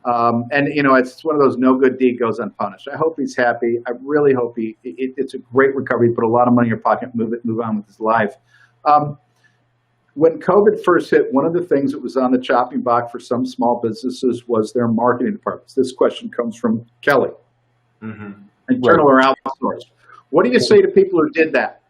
And it's one of those no good deed goes unpunished. I hope he's happy. I really hope it's a great recovery. He put a lot of money in your pocket, move on with his life. When COVID first hit, one of the things that was on the chopping block for some small businesses was their marketing departments. This question comes from Kelly. Mm-hmm. Internal or outsourced. What do you say to people who did that?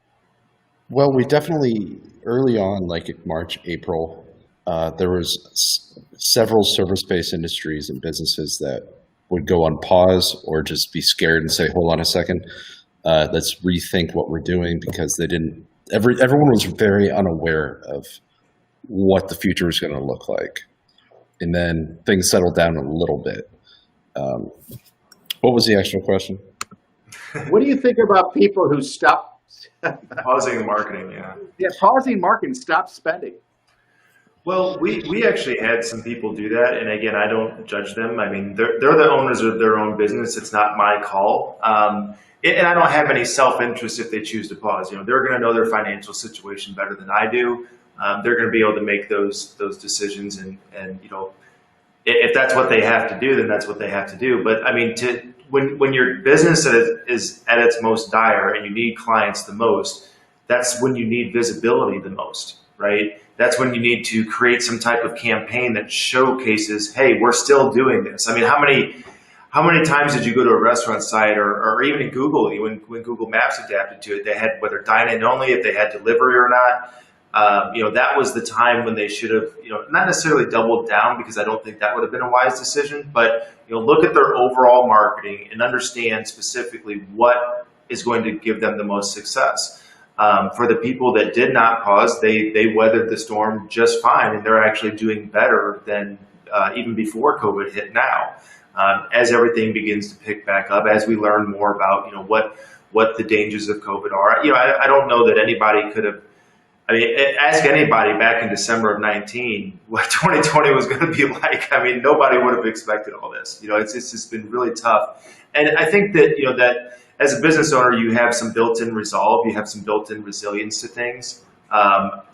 Well, we definitely, early on, like March, April, there was several service-based industries and businesses that would go on pause or just be scared and say, hold on a second, let's rethink what we're doing, because they didn't, everyone was very unaware of what the future was going to look like. And then things settled down a little bit. What was the actual question? What do you think about people who stop pausing marketing? Yeah, pausing marketing, stop spending. Well, we actually had some people do that, and again, I don't judge them. I mean, they're the owners of their own business. It's not my call, and I don't have any self-interest if they choose to pause. They're going to know their financial situation better than I do. They're going to be able to make those decisions, and if that's what they have to do, then that's what they have to do. But I mean, when your business is at its most dire and you need clients the most, that's when you need visibility the most, right? That's when you need to create some type of campaign that showcases, hey, we're still doing this. I mean, how many times did you go to a restaurant site or even Google, when Google Maps adapted to it, they had whether dine-in only, if they had delivery or not. That was the time when they should have, not necessarily doubled down, because I don't think that would have been a wise decision, but, look at their overall marketing and understand specifically what is going to give them the most success. For the people that did not pause, they weathered the storm just fine, and they're actually doing better than even before COVID hit now. As everything begins to pick back up, as we learn more about, what the dangers of COVID are. I don't know that anybody could have, ask anybody back in December of 19 what 2020 was going to be like. I mean, nobody would have expected all this. It's just been really tough. And I think that, that as a business owner, you have some built-in resolve, you have some built-in resilience to things.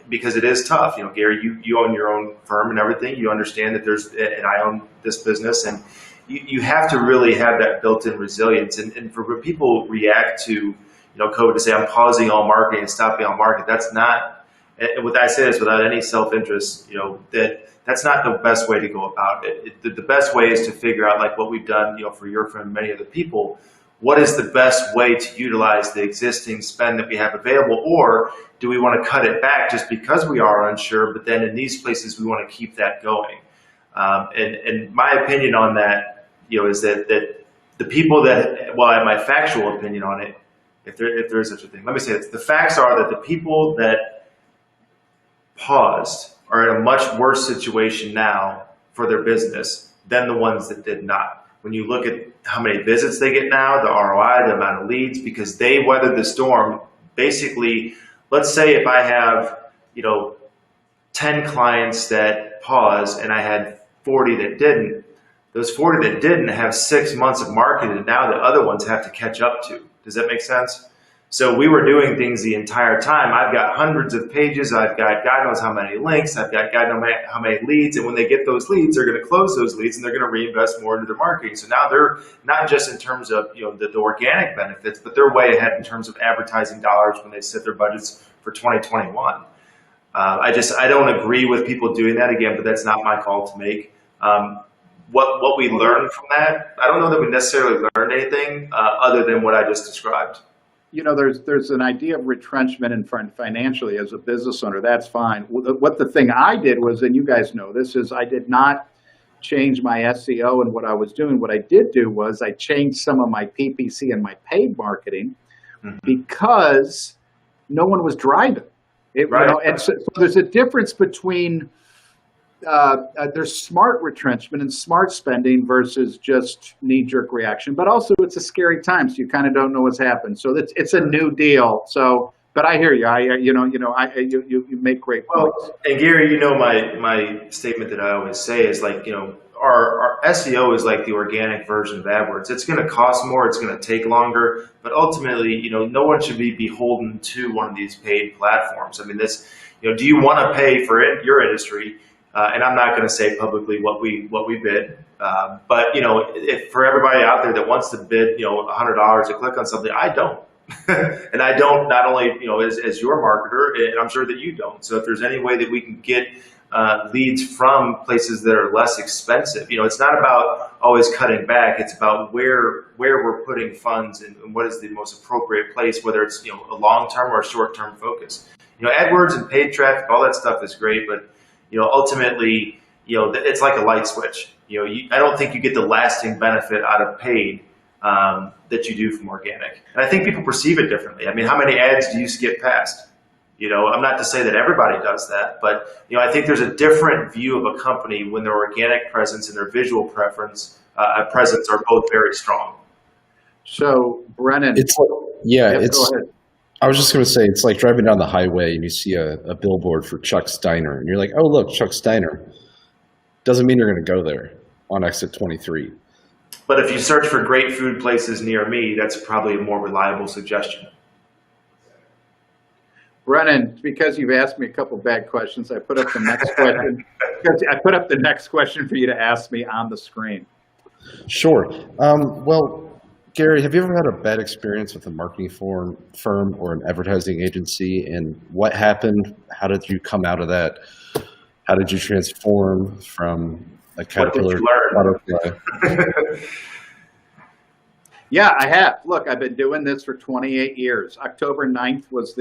because it is tough. Gary, you own your own firm and everything. You understand that and I own this business, and you have to really have that built-in resilience. And for when people react to, COVID, to say I'm pausing all marketing and stopping all marketing, that's not. And I say this without any self-interest, that's not the best way to go about it. The best way is to figure out, like what we've done, for your firm and many other people, what is the best way to utilize the existing spend that we have available, or do we want to cut it back just because we are unsure, but then in these places we want to keep that going? And my opinion on that, is that the people that, well, I have my factual opinion on it, if there is such a thing. Let me say this. The facts are that the people that paused are in a much worse situation now for their business than the ones that did not. When you look at how many visits they get now, the ROI, the amount of leads, because they weathered the storm. Basically, let's say if I have, 10 clients that paused and I had 40 that didn't, those 40 that didn't have 6 months of marketing, and now the other ones have to catch up to. Does that make sense? So we were doing things the entire time. I've got hundreds of pages. I've got God knows how many links. I've got God knows how many leads. And when they get those leads, they're going to close those leads and they're going to reinvest more into their marketing. So now they're not just in terms of the organic benefits, but they're way ahead in terms of advertising dollars when they set their budgets for 2021. I don't agree with people doing that again, but that's not my call to make. What we learned from that, I don't know that we necessarily learned anything other than what I just described. There's an idea of retrenchment and financially as a business owner. That's fine. What the thing I did was, and you guys know this, is I did not change my SEO and what I was doing. What I did do was I changed some of my PPC and my paid marketing because no one was driving it. Right. And so there's a difference between there's smart retrenchment and smart spending versus just knee-jerk reaction. But also, it's a scary time, so you kind of don't know what's happened. So it's a new deal. So, but I hear you. You make great points. Well, and Gary, my statement that I always say is like, our SEO is like the organic version of AdWords. It's going to cost more. It's going to take longer. But ultimately, no one should be beholden to one of these paid platforms. I mean, do you want to pay for your industry? And I'm not going to say publicly what we bid, but if for everybody out there that wants to bid, $100 to click on something, I don't, and I don't not only as your marketer, and I'm sure that you don't. So if there's any way that we can get leads from places that are less expensive, it's not about always cutting back. It's about where we're putting funds and what is the most appropriate place, whether it's a long term or a short term focus. AdWords and paid traffic, all that stuff is great, but ultimately, it's like a light switch. I don't think you get the lasting benefit out of paid that you do from organic. And I think people perceive it differently. I mean, how many ads do you skip past? I'm not to say that everybody does that, but I think there's a different view of a company when their organic presence and their visual presence are both very strong. So, Brennan, go ahead. I was just going to say, it's like driving down the highway and you see a billboard for Chuck's Diner, and you're like, oh, look, Chuck's Diner. Doesn't mean you're going to go there on exit 23. But if you search for great food places near me, that's probably a more reliable suggestion. Brennan, because you've asked me a couple bad questions, I put up the next question. I put up the next question for you to ask me on the screen. Sure. Well, Gary, have you ever had a bad experience with a marketing firm or an advertising agency, and what happened? How did you come out of that? How did you transform from a caterpillar to butterfly? Yeah, I have. Look, I've been doing this for 28 years. October 9th was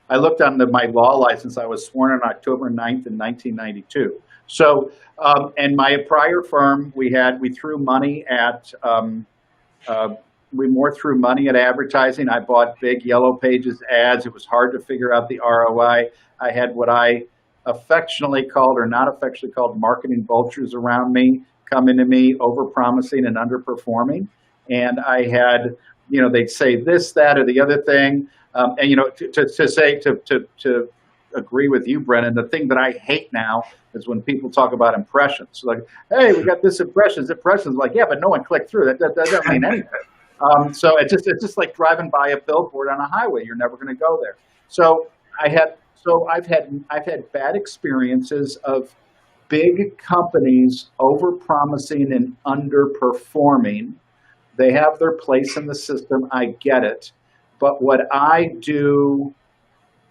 I looked on my law license. I was sworn on October 9th in 1992. So, and my prior firm, we threw money at, we more threw money at advertising. I bought big Yellow Pages ads. It was hard to figure out the ROI. I had what I affectionately called, or not affectionately called, marketing vultures around me, coming to me, over-promising and underperforming. And I had, they'd say this, that, or the other thing. To agree with you, Brennan, the thing that I hate now is when people talk about impressions. Like, hey, we got this impressions. Like, yeah, but no one clicked through. That doesn't mean anything. So it's just like driving by a billboard on a highway. You're never going to go there. So I had So I've had bad experiences of big companies over-promising and underperforming. They have their place in the system. I get it. But what I do,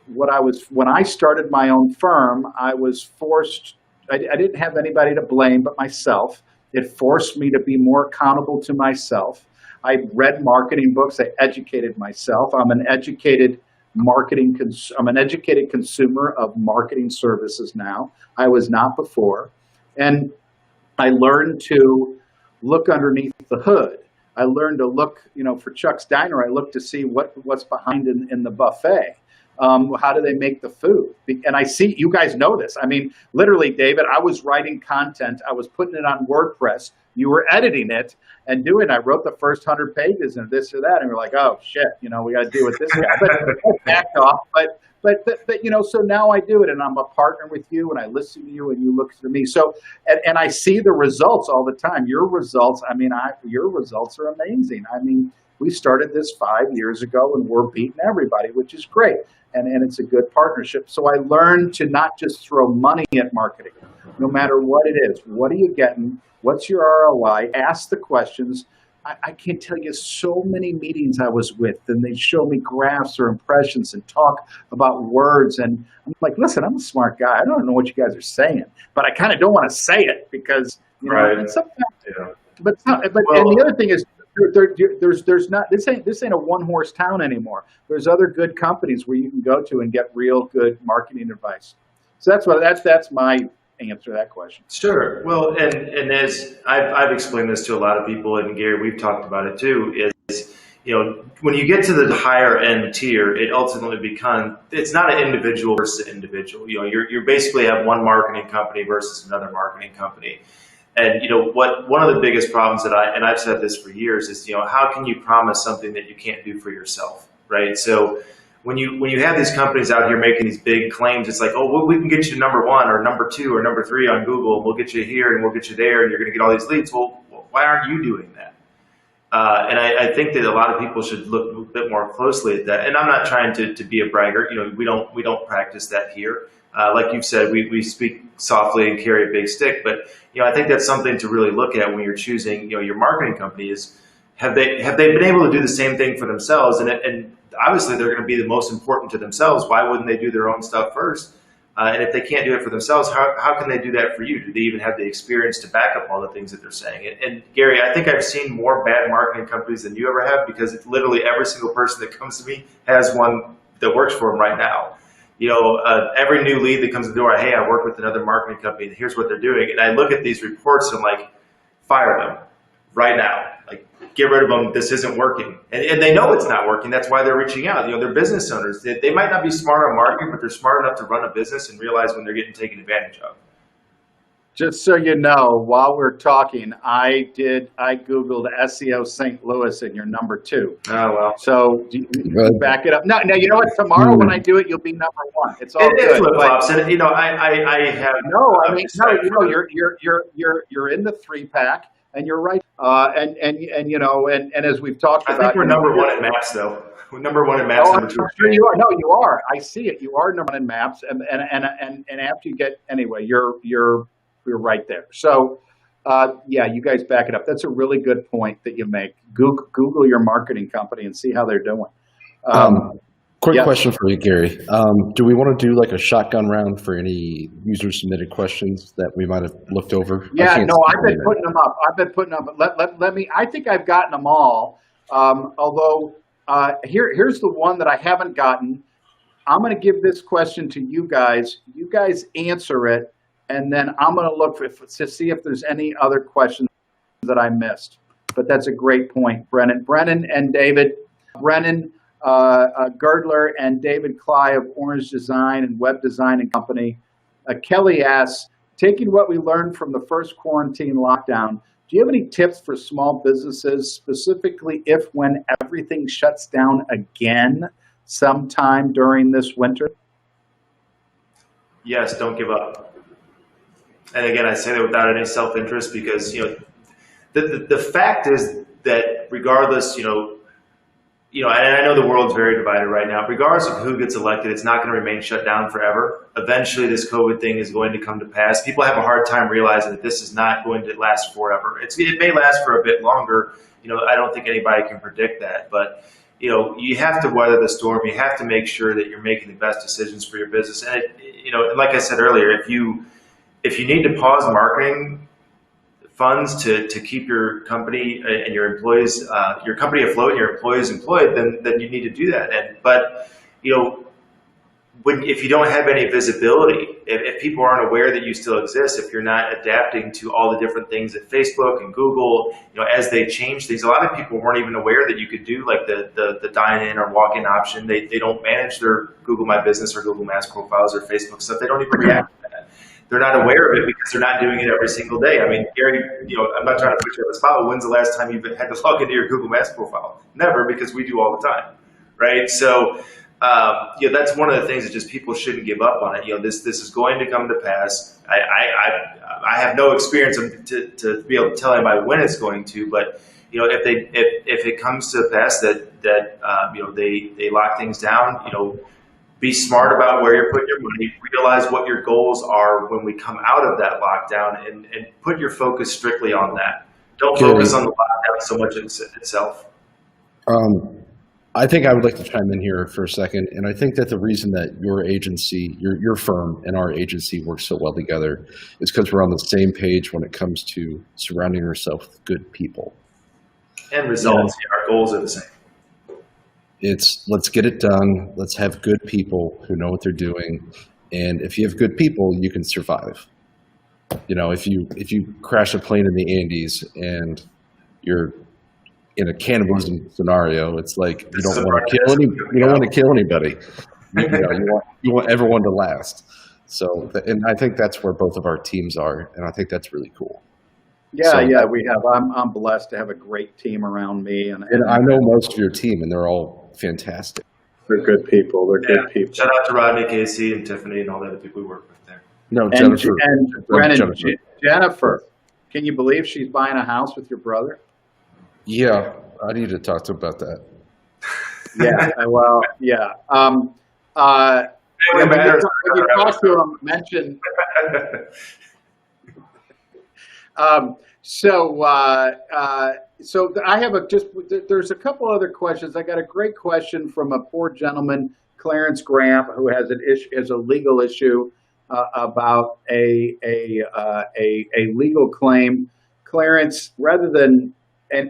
when I started my own firm, I was forced, I didn't have anybody to blame but myself. It forced me to be more accountable to myself. I read marketing books. I educated myself. I'm an educated I'm an educated consumer of marketing services now. I was not before. And I learned to look underneath the hood. I learned to look, for Chuck's Diner, I look to see what's behind in the buffet. How do they make the food? And I see, you guys know this. I mean, literally, David, I was writing content. I was putting it on WordPress. You were editing it and doing it. I wrote the first 100 pages and this or that. And we're like, oh, shit, we got to deal with this guy. But I backed off. But so now I do it, and I'm a partner with you, and I listen to you, and you look to me. So, and I see the results all the time. Your results, your results are amazing. I mean, we started this 5 years ago, and we're beating everybody, which is great. And it's a good partnership. So I learned to not just throw money at marketing, no matter what it is. What are you getting? What's your ROI? Ask the questions. I can't tell you so many meetings I was with, and they show me graphs or impressions and talk about words. And I'm like, listen, I'm a smart guy. I don't know what you guys are saying, but I kind of don't want to say it because, right. And sometimes, but and the other thing is, there's not, this ain't a one-horse town anymore. There's other good companies where you can go to and get real good marketing advice. So that's my answer to that question. Sure. Well, and as I've explained this to a lot of people, and Gary, we've talked about it too, is, when you get to the higher end tier, it ultimately it's not an individual versus individual. You basically have one marketing company versus another marketing company. And one of the biggest problems that I've said this for years is, how can you promise something that you can't do for yourself, right? So when you have these companies out here making these big claims, it's like, oh, well, we can get you number 1 or number 2 or number 3 on Google, and we'll get you here and we'll get you there, and you're going to get all these leads. Well, why aren't you doing that? And I think that a lot of people should look a bit more closely at that. And I'm not trying to be a braggart. We don't practice that here. Like you've said, we speak softly and carry a big stick. But I think that's something to really look at when you're choosing your marketing company is, have they been able to do the same thing for themselves? And obviously they're going to be the most important to themselves. Why wouldn't they do their own stuff first? And if they can't do it for themselves, how can they do that for you? Do they even have the experience to back up all the things that they're saying? And Gary, I think I've seen more bad marketing companies than you ever have, because it's literally every single person that comes to me has one that works for them right now. Every new lead that comes to the door, hey, I work with another marketing company, and here's what they're doing. And I look at these reports and I'm like, fire them right now. Like, get rid of them. This isn't working. And they know it's not working. That's why they're reaching out. They're business owners. They might not be smart on marketing, but they're smart enough to run a business and realize when they're getting taken advantage of. Just so you know, while we're talking, I Googled SEO St. Louis and you're number 2. Oh, well. So you back it up. No, you know what? Tomorrow when I do it, you'll be number 1. It's all good. Flip-flops. And I have you're in the 3-pack, and you're right. And as we've talked about, I think we're number 1 at maps, though. We're number 1 in maps. I'm sure you are. No, you are. I see it. You are number 1 in maps, and after you get anyway, you're right there. So, you guys back it up. That's a really good point that you make. Google your marketing company and see how they're doing. Quick question for you, Gary. Do we want to do like a shotgun round for any user submitted questions that we might have looked over? Yeah, no, I've been putting them up. Let me. I think I've gotten them all. Although here's the one that I haven't gotten. I'm going to give this question to you guys. You guys answer it. And then I'm going to look to see if there's any other questions that I missed. But that's a great point, Brennan. Brennan Girdler and David Cly of Orange Design and Web Design and Company. Kelly asks, taking what we learned from the first quarantine lockdown, do you have any tips for small businesses, specifically when everything shuts down again sometime during this winter? Yes, don't give up. And again, I say that without any self-interest, because the fact is that regardless, and I know the world's very divided right now. Regardless of who gets elected, it's not going to remain shut down forever. Eventually, this COVID thing is going to come to pass. People have a hard time realizing that this is not going to last forever. It may last for a bit longer. I don't think anybody can predict that, but you have to weather the storm. You have to make sure that you're making the best decisions for your business. And like I said earlier, if you need to pause marketing funds to keep your company and your employees, your company afloat and your employees employed, then you need to do that. But if you don't have any visibility, if people aren't aware that you still exist, if you're not adapting to all the different things that Facebook and Google, as they change things, a lot of people weren't even aware that you could do like the dine-in or walk-in option. They don't manage their Google My Business or Google Maps profiles or Facebook stuff. They don't even react to that. They're not aware of it because they're not doing it every single day. I mean, Gary, I'm not trying to put you on the spot, but when's the last time you've had to log into your Google Maps profile? Never, because we do all the time, right? So, that's one of the things that just people shouldn't give up on it. This is going to come to pass. I have no experience to be able to tell anybody when it's going to, but if it comes to pass that they lock things down, be smart about where you're putting your money, realize what your goals are when we come out of that lockdown, and put your focus strictly on that. Don't focus on the lockdown so much itself. I think I would like to chime in here for a second, and I think that the reason that your agency, your firm, and our agency work so well together is because we're on the same page when it comes to surrounding ourselves with good people. And results. Our goals are the same. It's let's get it done. Let's have good people who know what they're doing, and if you have good people, you can survive. If you crash a plane in the Andes and you're in a cannibalism scenario, it's like you don't want to kill anybody. You want everyone to last. So, and I think that's where both of our teams are, and I think that's really cool. Yeah, we have. I'm blessed to have a great team around me, and I know most of your team, and they're all fantastic. They're good people. Good people. Shout out to Rodney, Casey, and Tiffany, and all the other people we work with there. No, Jennifer. And Brennan, Jennifer, can you believe she's buying a house with your brother? Yeah, I need to talk to him about that. Yeah, well, yeah. When you talk to him, mention. So I have there's a couple other questions. I got a great question from a poor gentleman, Clarence Grant, who has a legal issue about a legal claim. Clarence, rather than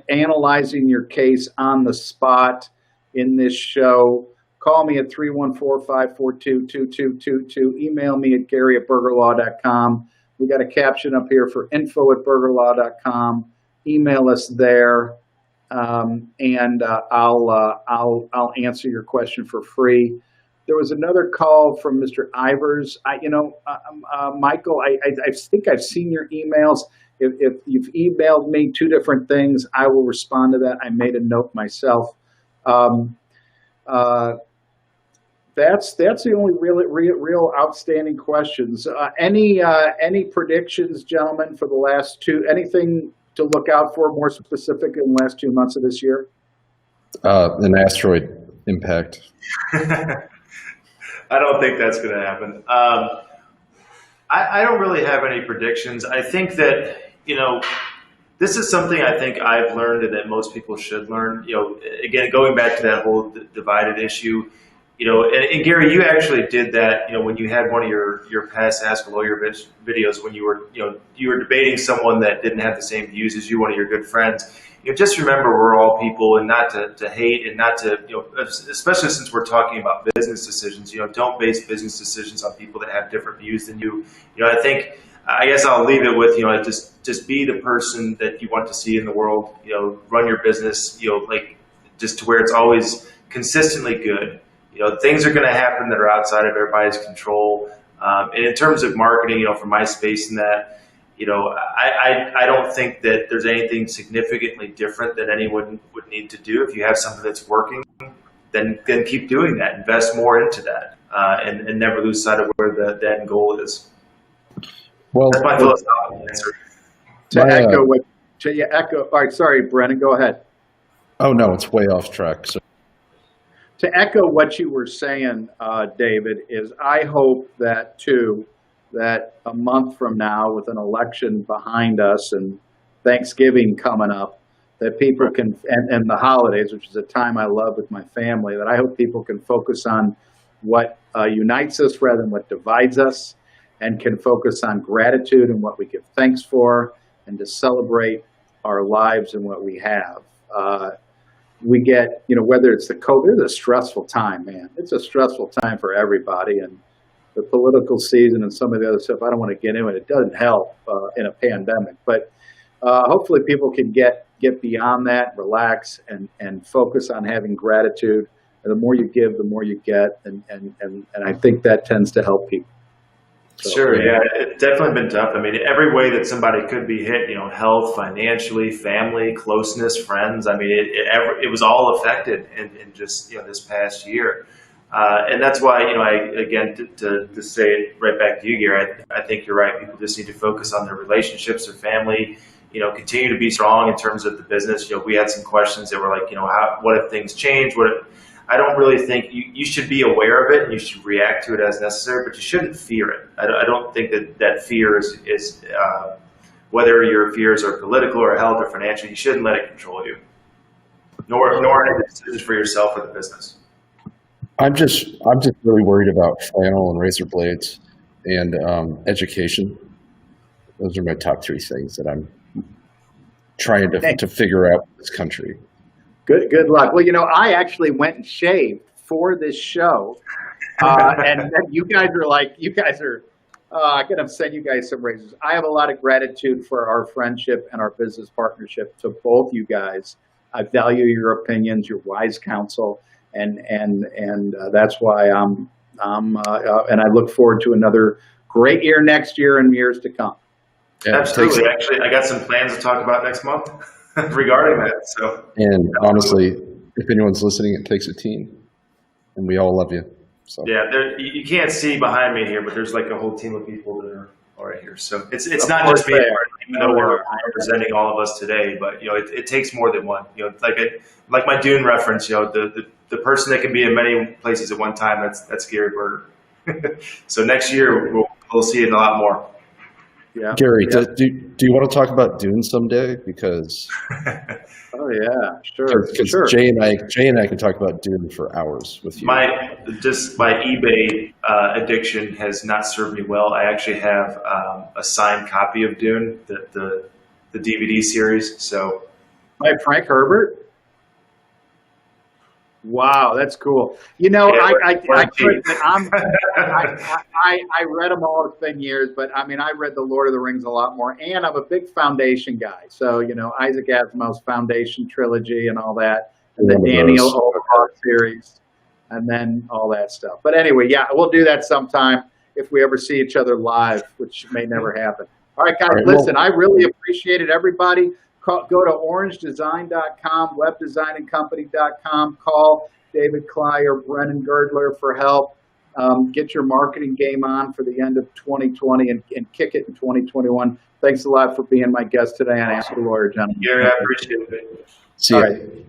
analyzing your case on the spot in this show, call me at 314-542-2222. Email me at gary@burgerlaw.com. We got a caption up here for info@burgerlaw.com. Email us there, and I'll answer your question for free. There was another call from Mr. Ivers. Michael, I think I've seen your emails. If you've emailed me two different things, I will respond to that. I made a note myself. That's the only real outstanding questions. Any predictions, gentlemen, for the last two? Anything to look out for more specific in the last 2 months of this year? An asteroid impact. I don't think that's going to happen. I don't really have any predictions. I think that, this is something I think I've learned and that most people should learn. Again, going back to that whole divided issue, and Gary, you actually did that, when you had one of your past Ask a Lawyer videos when you were debating someone that didn't have the same views as you, one of your good friends. Just remember we're all people, and not to hate, and not to, especially since we're talking about business decisions, don't base business decisions on people that have different views than you. I guess I'll leave it with, just be the person that you want to see in the world, run your business, just to where it's always consistently good. Things are going to happen that are outside of everybody's control. And in terms of marketing, for my space in that, I don't think that there's anything significantly different that anyone would need to do. If you have something that's working, then keep doing that. Invest more into that, and never lose sight of where the end goal is. Well, that's my philosophical answer. To echo. All right, sorry, Brennan, go ahead. Oh no, it's way off track. So to echo what you were saying, David, is I hope that too, that a month from now, with an election behind us and Thanksgiving coming up, that people can, and the holidays, which is a time I love with my family, that I hope people can focus on what unites us rather than what divides us, and can focus on gratitude and what we give thanks for, and to celebrate our lives and what we have. We get, whether it's the COVID, it's a stressful time, man. It's a stressful time for everybody. And the political season and some of the other stuff, I don't want to get into it. It doesn't help in a pandemic. But hopefully people can get beyond that, relax, and focus on having gratitude. And the more you give, the more you get. And I think that tends to help people. So, sure, yeah, it's definitely been tough. I mean, every way that somebody could be hit, health, financially, family, closeness, friends. I mean, it was all affected in just this past year, and that's why to say it right back to you, Gary. I think you're right. People just need to focus on their relationships, their family. Continue to be strong in terms of the business. We had some questions that were like, what if things change? I don't really think you should be aware of it and you should react to it as necessary, but you shouldn't fear it. I don't think that fear is whether your fears are political or health or financial, you shouldn't let it control you, nor any decisions for yourself or the business. I'm just really worried about flannel and razor blades and education. Those are my top three things that I'm trying to figure out in this country. Good luck. Well, I actually went and shaved for this show, and you guys are I'm going to send you guys some raises. I have a lot of gratitude for our friendship and our business partnership to both you guys. I value your opinions, your wise counsel, and that's why and I look forward to another great year next year and years to come. Yeah, absolutely. Actually, I got some plans to talk about next month regarding that. So, and honestly, if anyone's listening, it takes a team, and we all love you. So. Yeah, you can't see behind me here, but there's like a whole team of people that are all right here. So it's not just me, even though we're representing all of us today. But it takes more than one. Like my Dune reference. The person that can be in many places at one time. That's Gary Berger. So next year we'll see it a lot more. Yeah. Gary, do you want to talk about Dune someday? Because oh yeah, sure. Because Jay and I can talk about Dune for hours with you. My eBay addiction has not served me well. I actually have a signed copy of Dune, the DVD series. So, by Frank Herbert. Wow, that's cool. I read them all. It's been years, but I read The Lord of the Rings a lot more, and I'm a big Foundation guy. So, Isaac Asimov's Foundation trilogy and all that, and the Daniel Olaf series, and then all that stuff. But anyway, yeah, we'll do that sometime if we ever see each other live, which may never happen. All right, guys, listen, I really appreciate it, everybody. Go to orangedesign.com, webdesignandcompany.com. Call David Cly or Brennan Girdler for help. Get your marketing game on for the end of 2020 and kick it in 2021. Thanks a lot for being my guest today on Ask the Lawyer, gentlemen. Yeah, I appreciate it. See you.